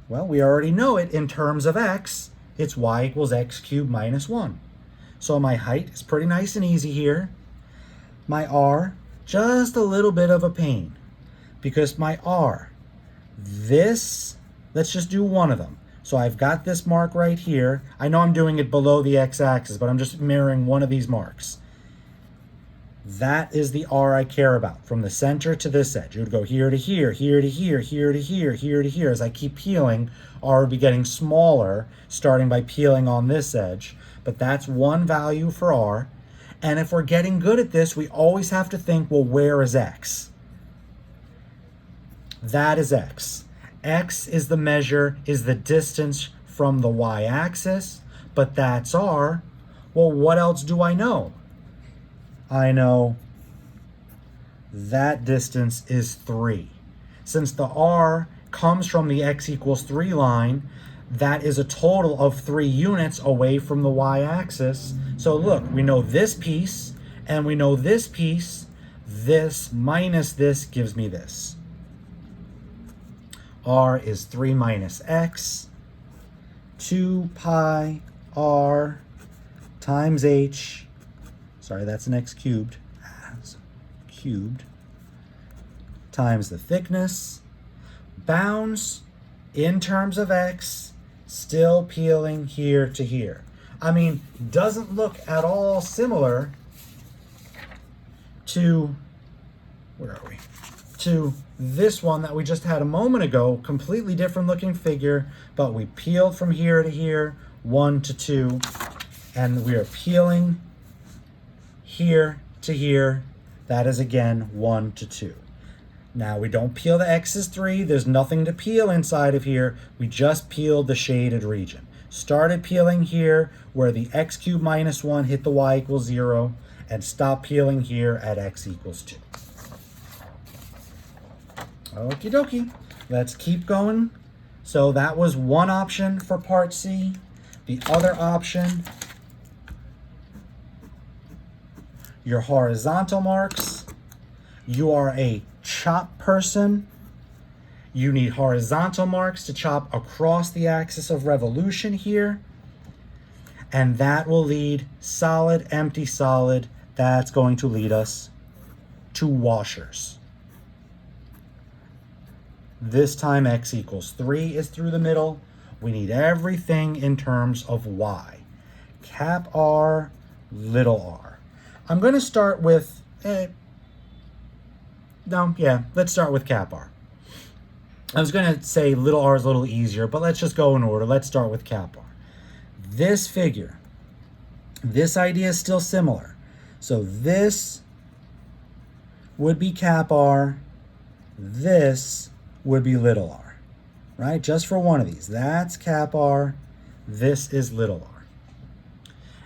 well, we already know it in terms of x. It's y equals x cubed minus 1. So my height is pretty nice and easy here. My r, just a little bit of a pain, because my r, this, let's just do one of them. So I've got this mark right here. I know I'm doing it below the x-axis, but I'm just mirroring one of these marks. That is the r I care about, from the center to this edge. It would go here to here, here to here, here to here, here to here. As I keep peeling, r would be getting smaller, starting by peeling on this edge. But that's one value for r. And if we're getting good at this, we always have to think, well, where is x? That is x. X is the measure, is the distance from the y-axis, but that's r. Well, what else do I know? I know that distance is 3. Since the r comes from the x equals 3 line, that is a total of 3 units away from the y-axis. So look, we know this piece, and we know this piece. This minus this gives me this. R is 3 minus x, 2 pi r times h. Sorry, that's an x cubed. Cubed times the thickness. Bounds in terms of x, still peeling here to here. I mean, doesn't look at all similar to, where are we? To this one that we just had a moment ago. Completely different looking figure, but we peeled from here to here, 1 to 2, and we are peeling here to here. That is again 1 to 2. Now we don't peel the x's 3. There's nothing to peel inside of here. We just peeled the shaded region. Started peeling here where the x cubed minus 1 hit the y equals 0, and stop peeling here at x equals 2. Okie dokie. Let's keep going. So that was one option for part C. The other option, your horizontal marks. You are a chop person. You need horizontal marks to chop across the axis of revolution here. And that will lead solid, empty, solid. That's going to lead us to washers. This time x equals 3 is through the middle. We need everything in terms of y. Cap r, little r. I'm going to start with, let's start with cap r. I was going to say little r is a little easier, but let's just go in order. Let's start with cap r. This figure, this idea is still similar. So this would be cap r, this would be little r, right? Just for one of these. That's cap r, this is little r.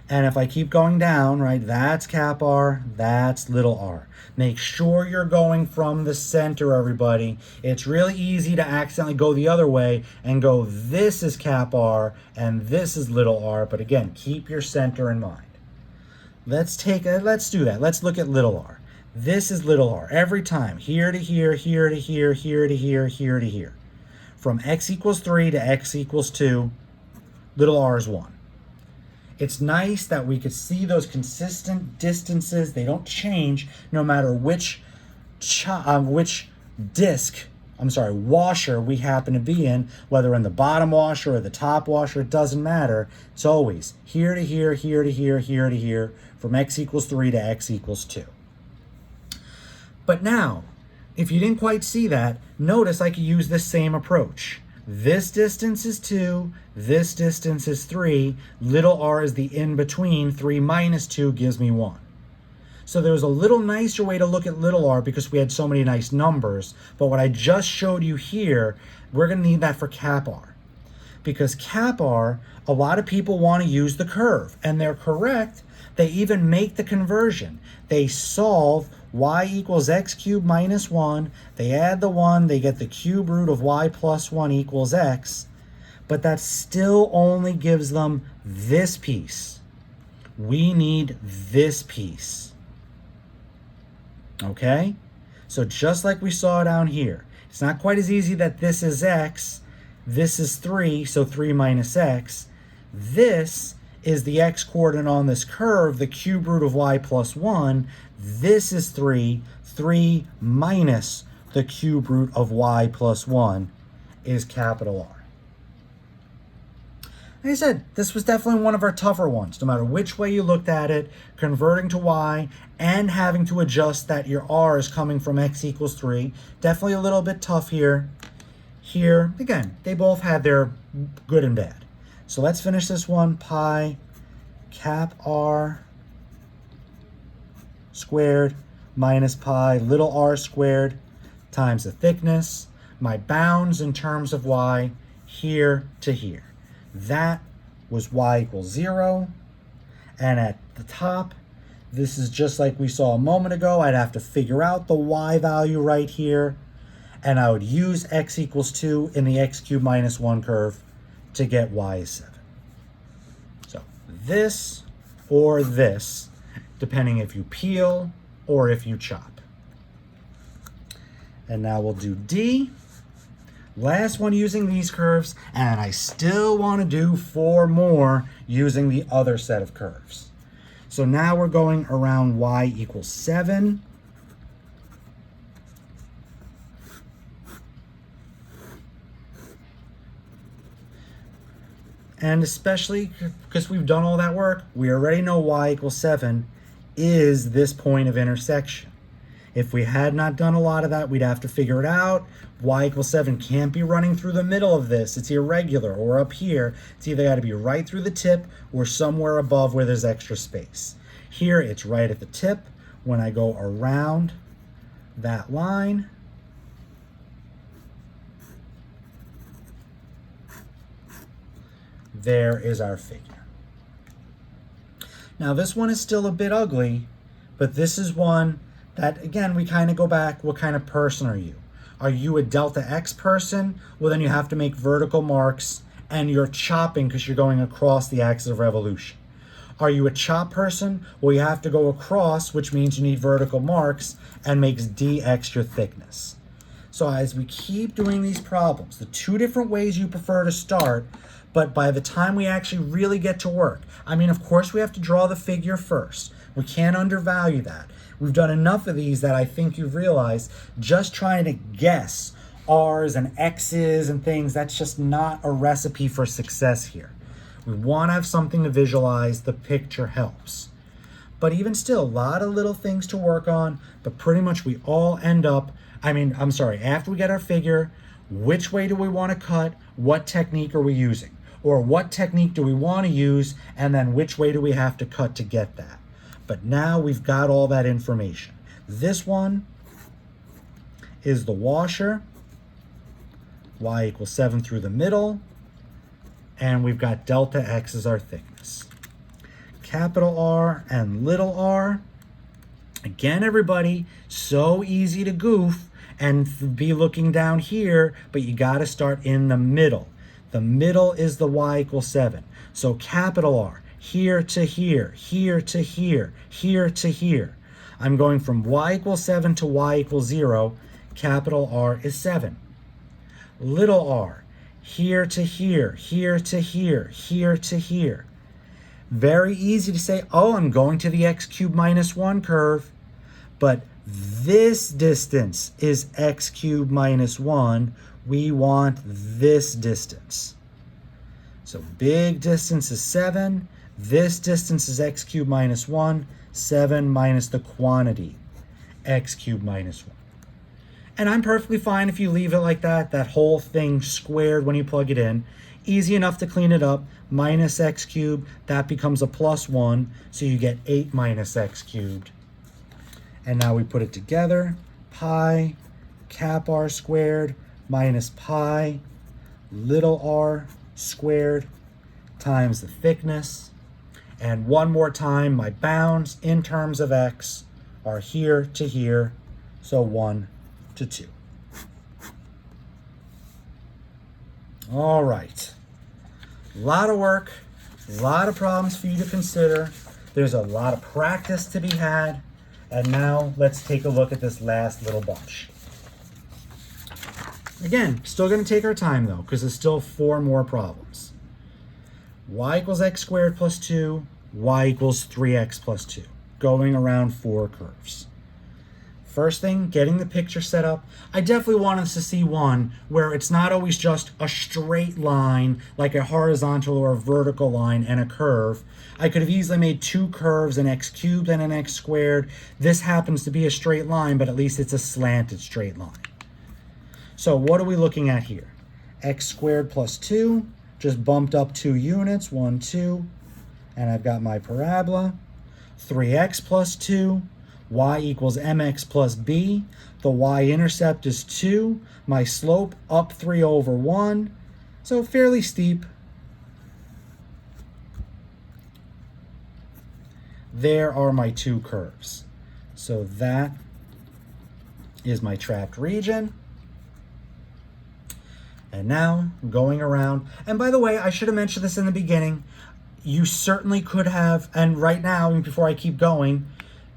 And if I keep going down, right, that's cap r, that's little r. Make sure you're going from the center, everybody. It's really easy to accidentally go the other way and go, this is cap r and this is little r. But again, keep your center in mind. Let's do that. Let's look at little r. This is little r every time. Here to here, here to here, here to here, here to here. From x equals 3 to x equals 2, little r is 1. It's nice that we could see those consistent distances. They don't change no matter which washer we happen to be in, whether in the bottom washer or the top washer, it doesn't matter. It's always here to here, here to here, here to here, from x equals 3 to x equals 2. But now, if you didn't quite see that, notice I could use this same approach. This distance is 2, this distance is 3, little r is the in-between, 3 minus 2 gives me 1. So there's a little nicer way to look at little r because we had so many nice numbers, but what I just showed you here, we're going to need that for cap r. Because cap r, a lot of people want to use the curve, and they're correct. They even make the conversion. They solve y equals x cubed minus 1. They add the 1. They get the cube root of y plus 1 equals x. But that still only gives them this piece. We need this piece. Okay? So just like we saw down here, it's not quite as easy that this is x. This is 3, so 3 minus x. This is the x coordinate on this curve, the cube root of y plus 1. This is 3. 3 minus the cube root of y plus 1 is capital R. Like I said, this was definitely one of our tougher ones. No matter which way you looked at it, converting to y and having to adjust that your r is coming from x equals 3. Definitely a little bit tough here. Here, again, they both had their good and bad. So let's finish this one. Pi cap r squared minus pi little r squared times the thickness. My bounds in terms of y here to here. That was y equals 0. And at the top, this is just like we saw a moment ago. I'd have to figure out the y value right here. And I would use x equals 2 in the x cubed minus 1 curve to get y is 7. So this or this, depending if you peel or if you chop. And now we'll do D. Last one using these curves, and I still want to do 4 more using the other set of curves. So now we're going around y equals 7. And especially because we've done all that work, we already know y equals 7 is this point of intersection. If we had not done a lot of that, we'd have to figure it out. Y equals 7 can't be running through the middle of this. It's irregular, or up here. It's either got to be right through the tip or somewhere above where there's extra space. Here, it's right at the tip. When I go around that line, there is our figure. Now, this one is still a bit ugly, but this is one that, again, we kind of go back, what kind of person are you? Are you a delta x person? Well, then you have to make vertical marks, and you're chopping because you're going across the axis of revolution. Are you a chop person? Well, you have to go across, which means you need vertical marks, and makes dx your thickness. So as we keep doing these problems, the 2 different ways you prefer to start, but by the time we actually really get to work, I mean, of course, we have to draw the figure first. We can't undervalue that. We've done enough of these that I think you've realized just trying to guess r's and x's and things, that's just not a recipe for success here. We want to have something to visualize. The picture helps. But even still, a lot of little things to work on, but pretty much we all end up, after we get our figure, which way do we want to cut? What technique are we using? Or what technique do we want to use? And then which way do we have to cut to get that? But now we've got all that information. This one is the washer. Y equals 7 through the middle. And we've got delta x as our thickness. Capital R and little r. Again, everybody, so easy to goof and be looking down here, but you got to start in the middle. The middle is the y equals 7. So capital R, here to here, here to here, here to here. I'm going from y equals 7 to y equals 0. Capital R is 7. Little r, here to here, here to here, here to here. Very easy to say, oh, I'm going to the x cubed minus 1 curve, but this distance is x cubed minus 1. We want this distance. So big distance is 7. This distance is x cubed minus 1. 7 minus the quantity, x cubed minus 1. And I'm perfectly fine if you leave it like that, that whole thing squared when you plug it in. Easy enough to clean it up. Minus x cubed, that becomes a plus 1, so you get 8 minus x cubed. And now we put it together. Pi cap r squared minus pi little r squared times the thickness. And one more time, my bounds in terms of x are here to here, so 1 to 2. All right. A lot of work, a lot of problems for you to consider. There's a lot of practice to be had. And now let's take a look at this last little bunch. Again, still going to take our time though, because there's still 4 more problems. Y equals x squared plus 2, y equals 3x plus 2, going around 4 curves. First thing, getting the picture set up. I definitely want us to see one where it's not always just a straight line, like a horizontal or a vertical line and a curve. I could have easily made two curves, an x cubed and an x squared. This happens to be a straight line, but at least it's a slanted straight line. So what are we looking at here? X squared plus 2, just bumped up 2 units, 1, 2, and I've got my parabola. 3x plus 2, y equals mx plus b. The y-intercept is 2. My slope up 3 over 1, so fairly steep. There are my two curves. So that is my trapped region. And now going around, and by the way, I should have mentioned this in the beginning, you certainly could have, and right now, before I keep going,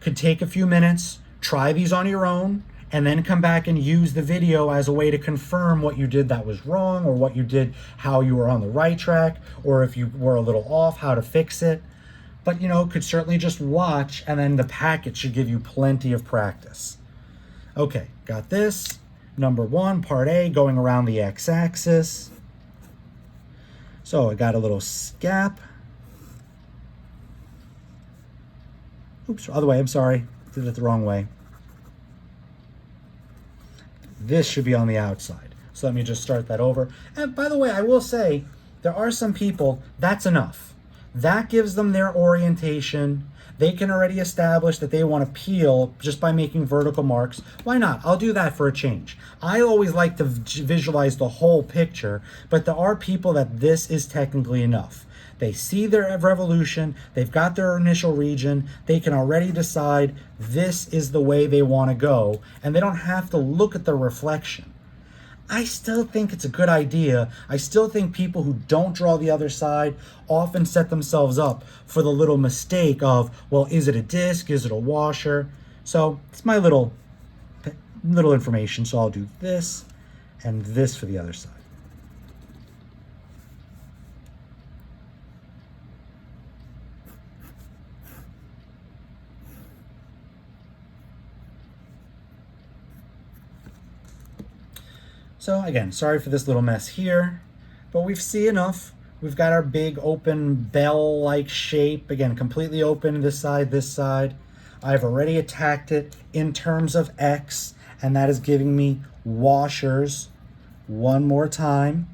could take a few minutes, try these on your own, and then come back and use the video as a way to confirm what you did that was wrong, or what you did, how you were on the right track, or if you were a little off, how to fix it. But, could certainly just watch, and then the packet should give you plenty of practice. Okay, got this. Number 1, part A, going around the x-axis. So I got a little scap. Oops, other way, I'm sorry. Did it the wrong way. This should be on the outside. So let me just start that over. And by the way, I will say, there are some people, that's enough. That gives them their orientation. They can already establish that they want to peel just by making vertical marks. Why not? I'll do that for a change. I always like to visualize the whole picture, but there are people that this is technically enough. They see their revolution, they've got their initial region, they can already decide this is the way they want to go, and they don't have to look at the reflection. I still think it's a good idea. I still think people who don't draw the other side often set themselves up for the little mistake of, well, is it a disc? Is it a washer? So it's my little information. So I'll do this and this for the other side. So again, sorry for this little mess here, but we've seen enough. We've got our big open bell-like shape, again, completely open this side. I've already attacked it in terms of X, and that is giving me washers. One more time.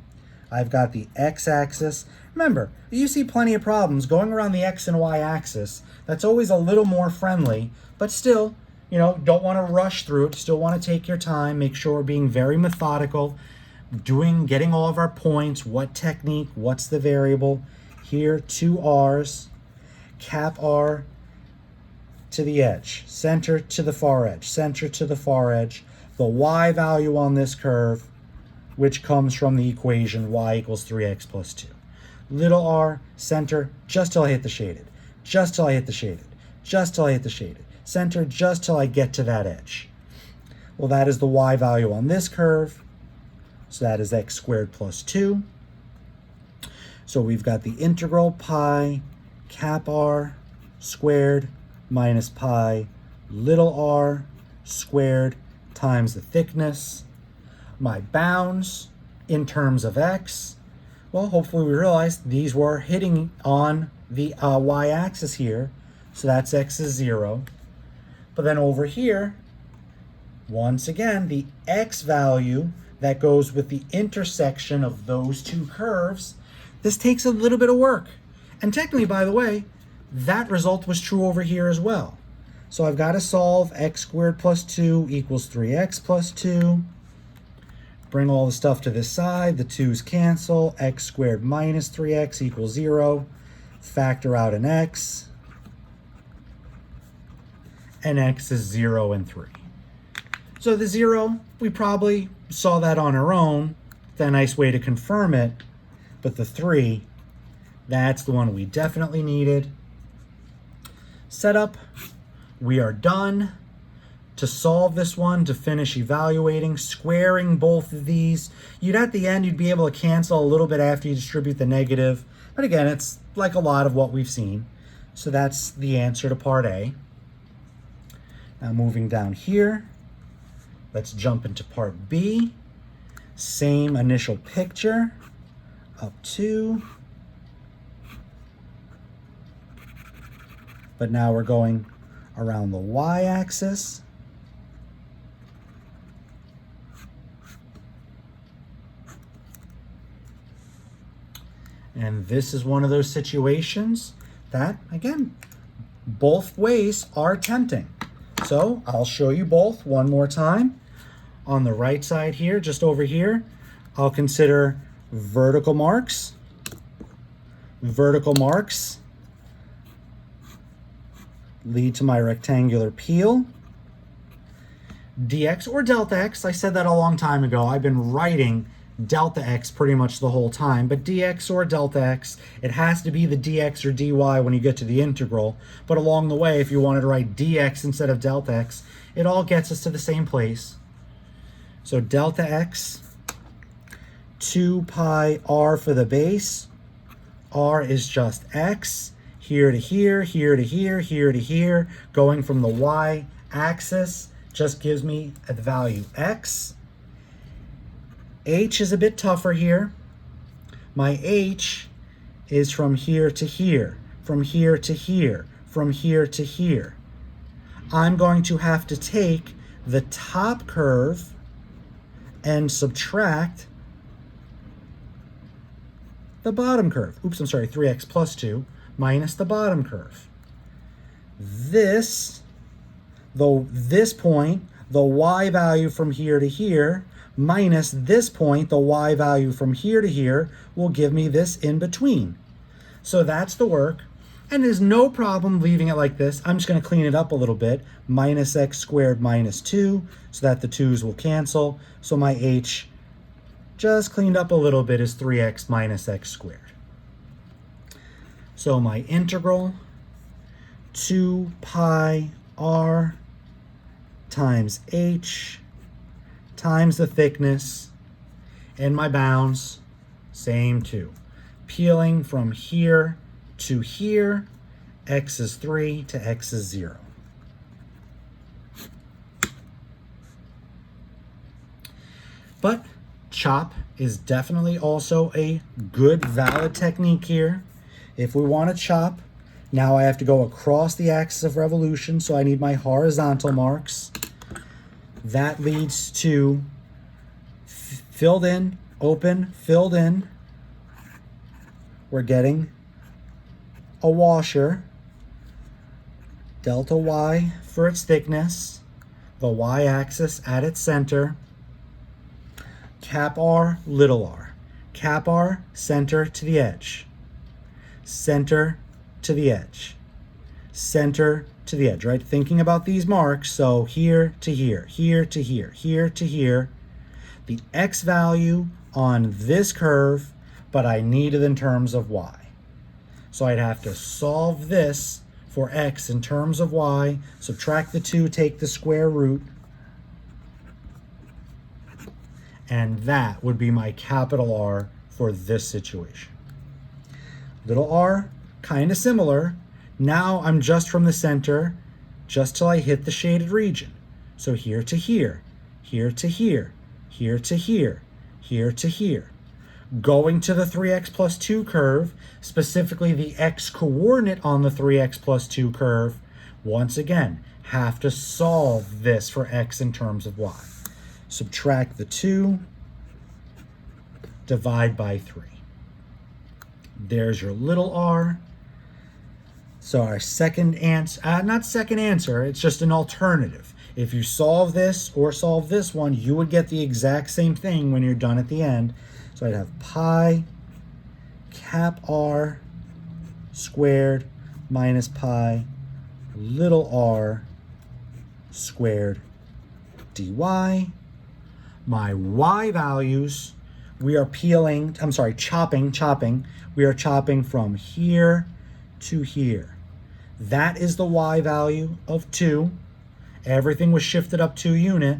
I've got the X-axis. Remember, you see plenty of problems going around the X and Y axis. That's always a little more friendly, but still, don't want to rush through it. Still want to take your time, make sure we're being very methodical, getting all of our points, what technique, what's the variable. Here, 2 R's, cap R to the edge, center to the far edge, center to the far edge. The Y value on this curve, which comes from the equation y equals 3x plus 2. Little r, center, just till I hit the shaded, just till I hit the shaded, just till I hit the shaded. Center just till I get to that edge. Well, that is the y value on this curve. So that is x squared plus 2. So we've got the integral pi cap r squared minus pi little r squared times the thickness. My bounds in terms of x, well, hopefully we realized these were hitting on the y-axis here. So that's x is 0. But then over here, once again, the x value that goes with the intersection of those two curves, this takes a little bit of work. And technically, by the way, that result was true over here as well. So I've got to solve x squared plus 2 equals 3x plus 2. Bring all the stuff to this side. The 2's cancel. X squared minus 3x equals 0. Factor out an x. And x is 0 and 3. So the 0, we probably saw that on our own. That's a nice way to confirm it. But the 3, that's the one we definitely needed. Setup, we are done. To solve this one, to finish evaluating, squaring both of these, at the end, you'd be able to cancel a little bit after you distribute the negative. But again, it's like a lot of what we've seen. So that's the answer to part A. Now moving down here, Let's jump into part B. Same initial picture, up 2. But now we're going around the y-axis. And this is one of those situations that, again, both ways are tempting. So I'll show you both one more time. On the right side here, just over here, I'll consider vertical marks. Vertical marks lead to my rectangular peel. Dx or delta x, I said that a long time ago. I've been writing delta x pretty much the whole time, but dx or delta x, it has to be the dx or dy when you get to the integral. But along the way, if you wanted to write dx instead of delta x, it all gets us to the same place. So delta x, 2 pi r for the base. R is just x, here to here, here to here, here to here. Going from the y-axis just gives me the value x. H is a bit tougher here. My h is from here to here, from here to here, from here to here. I'm going to have to take the top curve and subtract the bottom curve. Oops, I'm sorry, 3x plus 2 minus the bottom curve. This point, the y value from here to here, minus this point, the y value from here to here, will give me this in between. So that's the work. And there's no problem leaving it like this. I'm just going to clean it up a little bit. Minus x squared minus 2, so that the 2's will cancel. So my h, just cleaned up a little bit, is 3x minus x squared. So my integral, 2 pi r times h times the thickness, and my bounds, same 2. Peeling from here to here, x is 3 to x is 0. But chop is definitely also a good, valid technique here. If we want to chop, now I have to go across the axis of revolution, so I need my horizontal marks. That leads to filled in, open, filled in. We're getting a washer, delta y for its thickness, the y-axis at its center, cap r, little r. Cap r, center to the edge. Center to the edge. Center to the edge, right? Thinking about these marks, so here to here, here to here, here to here. The x value on this curve, but I need it in terms of y. So I'd have to solve this for x in terms of y, subtract the 2, take the square root, and that would be my capital R for this situation. Little r, kind of similar. Now I'm just from the center, just till I hit the shaded region. So here to here, here to here, here to here, here to here. Going to the 3x plus 2 curve, specifically the x coordinate on the 3x plus 2 curve, once again, have to solve this for x in terms of y. Subtract the 2, divide by 3. There's your little r. So our second answer, not second answer, it's just an alternative. If you solve this or solve this one, you would get the exact same thing when you're done at the end. So I'd have pi cap r squared minus pi little r squared dy. My y values, we are chopping. We are chopping from here to here. That is the y value of 2. Everything was shifted up 2 unit.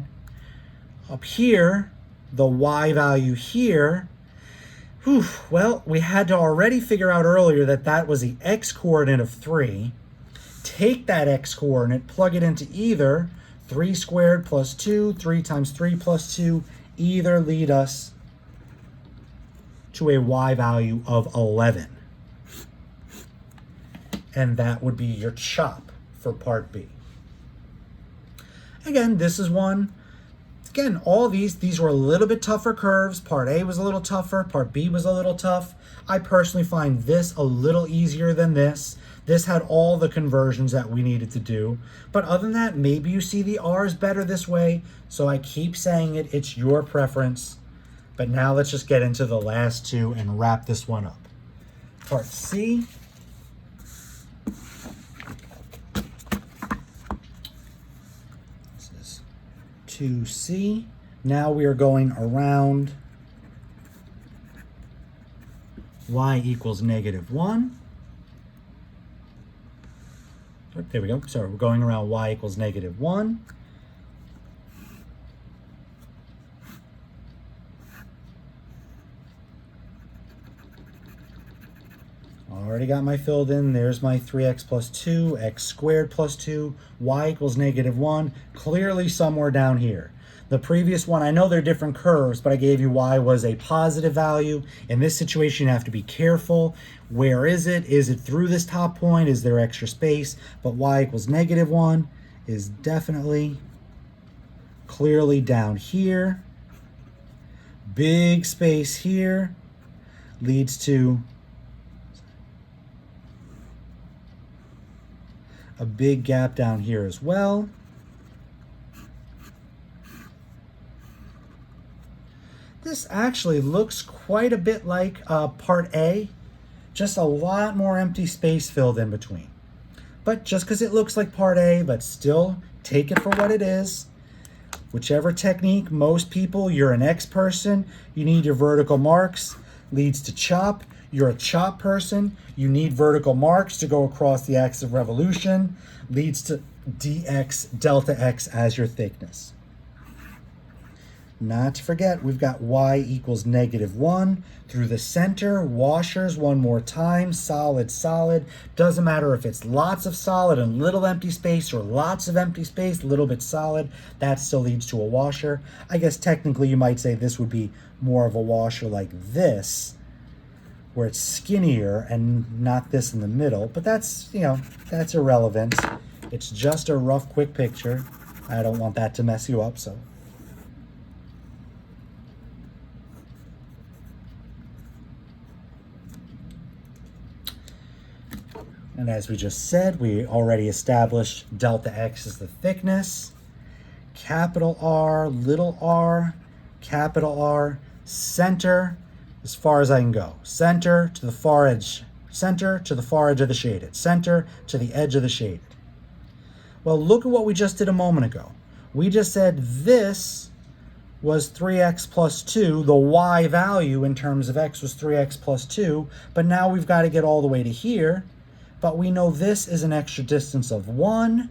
Up here, the y value here, well, we had to already figure out earlier that that was the x coordinate of 3. Take that x coordinate, plug it into either 3 squared plus 2, 3 times 3 plus 2, either lead us to a y value of 11. And that would be your chop for part B. Again, this is one. Again, all these were a little bit tougher curves. Part A was a little tougher. Part B was a little tough. I personally find this a little easier than this. This had all the conversions that we needed to do. But other than that, maybe you see the R's better this way. So I keep saying it. It's your preference. But now let's just get into the last two and wrap this one up. Part C. This is 2C. Now we are going around y equals -1. Oh, there we go. Sorry, we're going around y equals -1. Already got my filled in. There's my 3x plus 2, x squared plus 2, y equals -1. Clearly somewhere down here. The previous one, I know they're different curves, but I gave you y was a positive value. In this situation, you have to be careful. Where is it? Is it through this top point? Is there extra space? But y equals -1 is definitely clearly down here. Big space here leads to a big gap down here as well. This actually looks quite a bit like part A, just a lot more empty space filled in between. But just because it looks like part A, let's still take it for what it is. Whichever technique, most people, you're an X person, you need your vertical marks, leads to chop. You're a chop person, you need vertical marks to go across the axis of revolution, leads to dx delta x as your thickness. Not to forget, we've got y equals -1 through the center, washers one more time, solid, solid. Doesn't matter if it's lots of solid and little empty space or lots of empty space, little bit solid, that still leads to a washer. I guess technically you might say this would be more of a washer like this, where it's skinnier and not this in the middle, but that's, that's irrelevant. It's just a rough, quick picture. I don't want that to mess you up, so. And as we just said, we already established delta x is the thickness. Capital R, little r, capital R, center, as far as I can go. Center to the far edge. Center to the far edge of the shaded. Center to the edge of the shaded. Well, look at what we just did a moment ago. We just said this was 3x plus 2. The y value in terms of x was 3x plus 2. But now we've got to get all the way to here. But we know this is an extra distance of 1.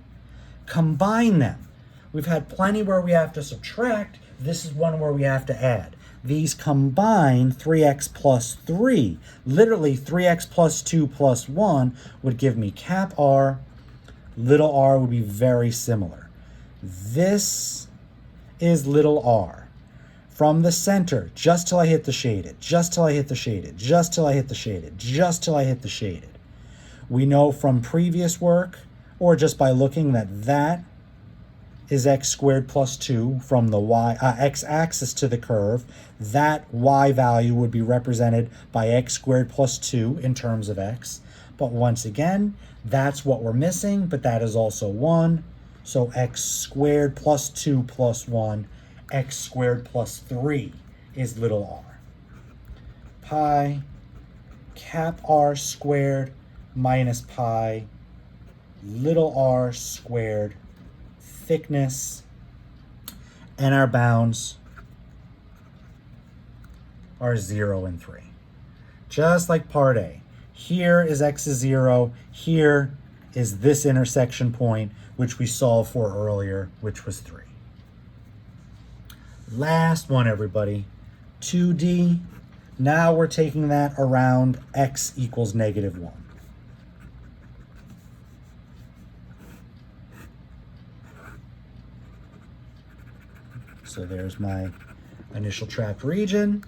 Combine them. We've had plenty where we have to subtract. This is one where we have to add. These combine 3x plus 3. Literally 3x plus 2 plus 1 would give me cap R. Little r would be very similar. This is little r. From the center, just till I hit the shaded, just till I hit the shaded, just till I hit the shaded, just till I hit the shaded. We know from previous work, or just by looking, that that is x squared plus 2 from the x-axis to the curve. That y value would be represented by x squared plus 2 in terms of x. But once again, that's what we're missing, but that is also 1. So x squared plus 2 plus 1, x squared plus 3 is little r. Pi cap r squared minus pi little r squared thickness, and our bounds are 0 and 3. Just like part A. Here is x is 0. Here is this intersection point, which we solved for earlier, which was 3. Last one, everybody. 2D. Now we're taking that around x equals -1. So there's my initial trapped region.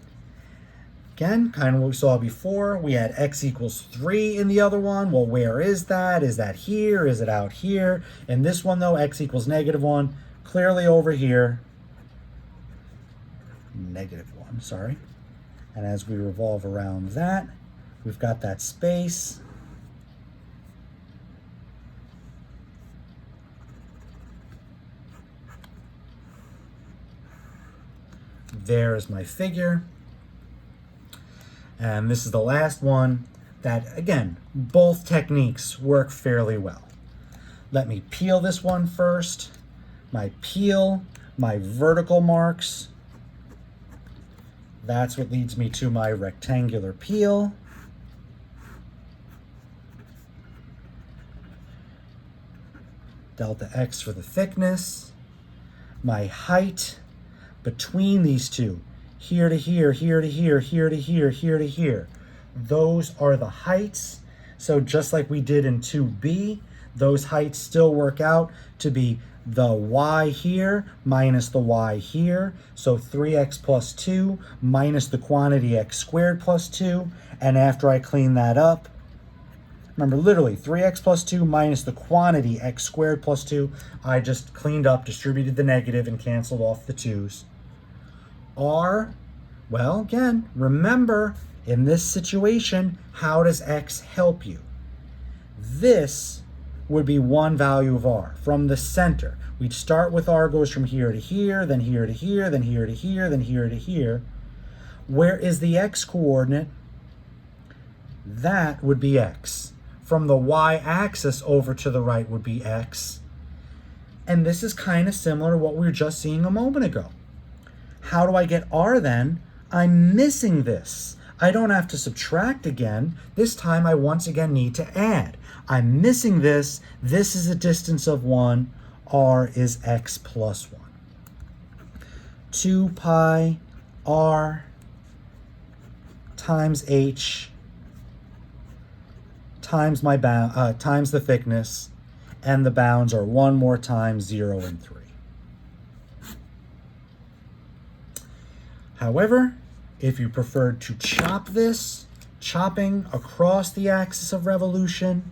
Again, kind of what we saw before. We had x equals 3 in the other one. Well, where is that? Is that here? Is it out here? In this one, though, x equals -1. Clearly over here. -1, sorry. And as we revolve around that, we've got that space. There is my figure. And this is the last one that, again, both techniques work fairly well. Let me peel this one first. My peel, my vertical marks. That's what leads me to my rectangular peel. Delta x for the thickness. My height between these two. Here to here, here to here, here to here, here to here. Those are the heights. So just like we did in 2b, those heights still work out to be the y here minus the y here. So 3x plus 2 minus the quantity x squared plus 2. And after I clean that up, remember literally 3x plus 2 minus the quantity x squared plus 2. I just cleaned up, distributed the negative, and canceled off the 2's. R, well, again, remember, in this situation, how does x help you? This would be one value of r from the center. We'd start with r goes from here to here, then here to here, then here to here, then here to here. Where is the x coordinate? That would be x. From the y-axis over to the right would be x. And this is kind of similar to what we were just seeing a moment ago. How do I get r then? I'm missing this. I don't have to subtract again. This time I once again need to add. I'm missing this. This is a distance of 1. R is x plus 1. 2 pi r times h times my times the thickness, and the bounds are one more time 0 and 3. However, if you preferred to chop this, chopping across the axis of revolution,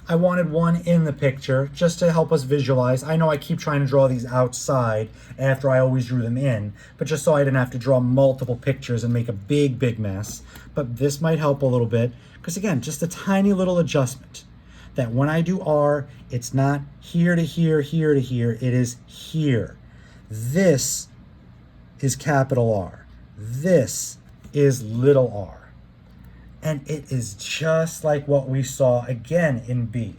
I wanted one in the picture just to help us visualize. I know I keep trying to draw these outside after I always drew them in, but just so I didn't have to draw multiple pictures and make a big, big mess. But this might help a little bit because, again, just a tiny little adjustment. That when I do R, it's not here to here, here to here. It is here. This is capital R. This is little r. And it is just like what we saw again in B.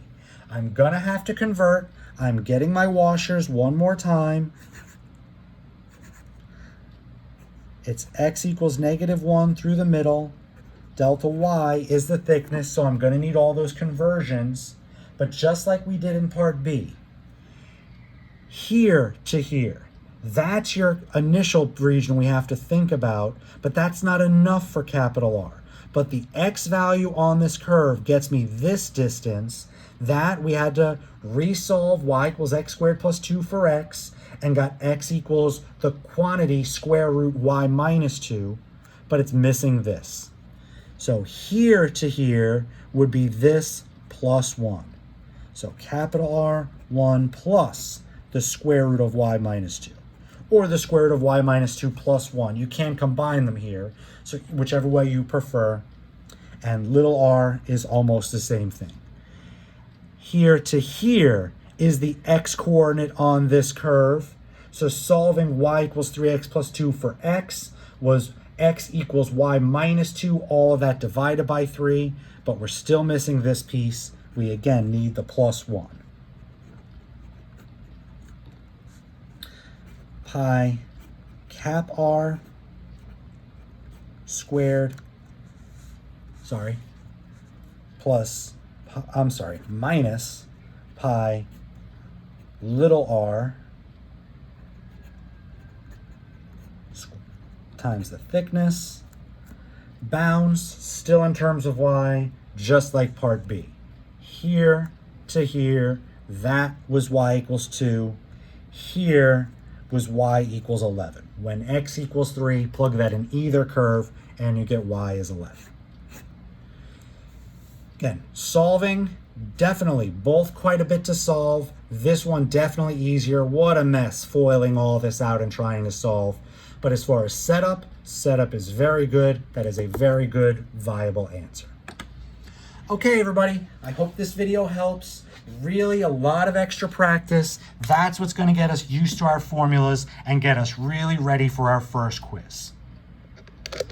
I'm going to have to convert. I'm getting my washers one more time. It's x equals -1 through the middle. Delta y is the thickness, so I'm going to need all those conversions. But just like we did in part B, here to here, that's your initial region we have to think about, but that's not enough for capital R. But the x value on this curve gets me this distance. That we had to resolve y equals x squared plus 2 for x, and got x equals the quantity square root y minus 2, but it's missing this. So here to here would be this plus 1. So capital R, 1 plus the square root of y minus 2. Or the square root of y minus 2 plus 1. You can combine them here, so whichever way you prefer. And little r is almost the same thing. Here to here is the x coordinate on this curve. So solving y equals 3x plus 2 for x was x equals y minus 2, all of that divided by 3. But we're still missing this piece. We again need the plus 1. Pi cap r squared, minus pi little r times the thickness. Bounds still in terms of y, just like part B. Here to here, that was y equals 2. Here was y equals 11. When x equals 3, plug that in either curve, and you get y is 11. Again, solving, definitely both quite a bit to solve. This one definitely easier. What a mess foiling all this out and trying to solve. But as far as setup is very good. That is a very good, viable answer. Okay, everybody, I hope this video helps. Really a lot of extra practice. That's what's going to get us used to our formulas and get us really ready for our first quiz.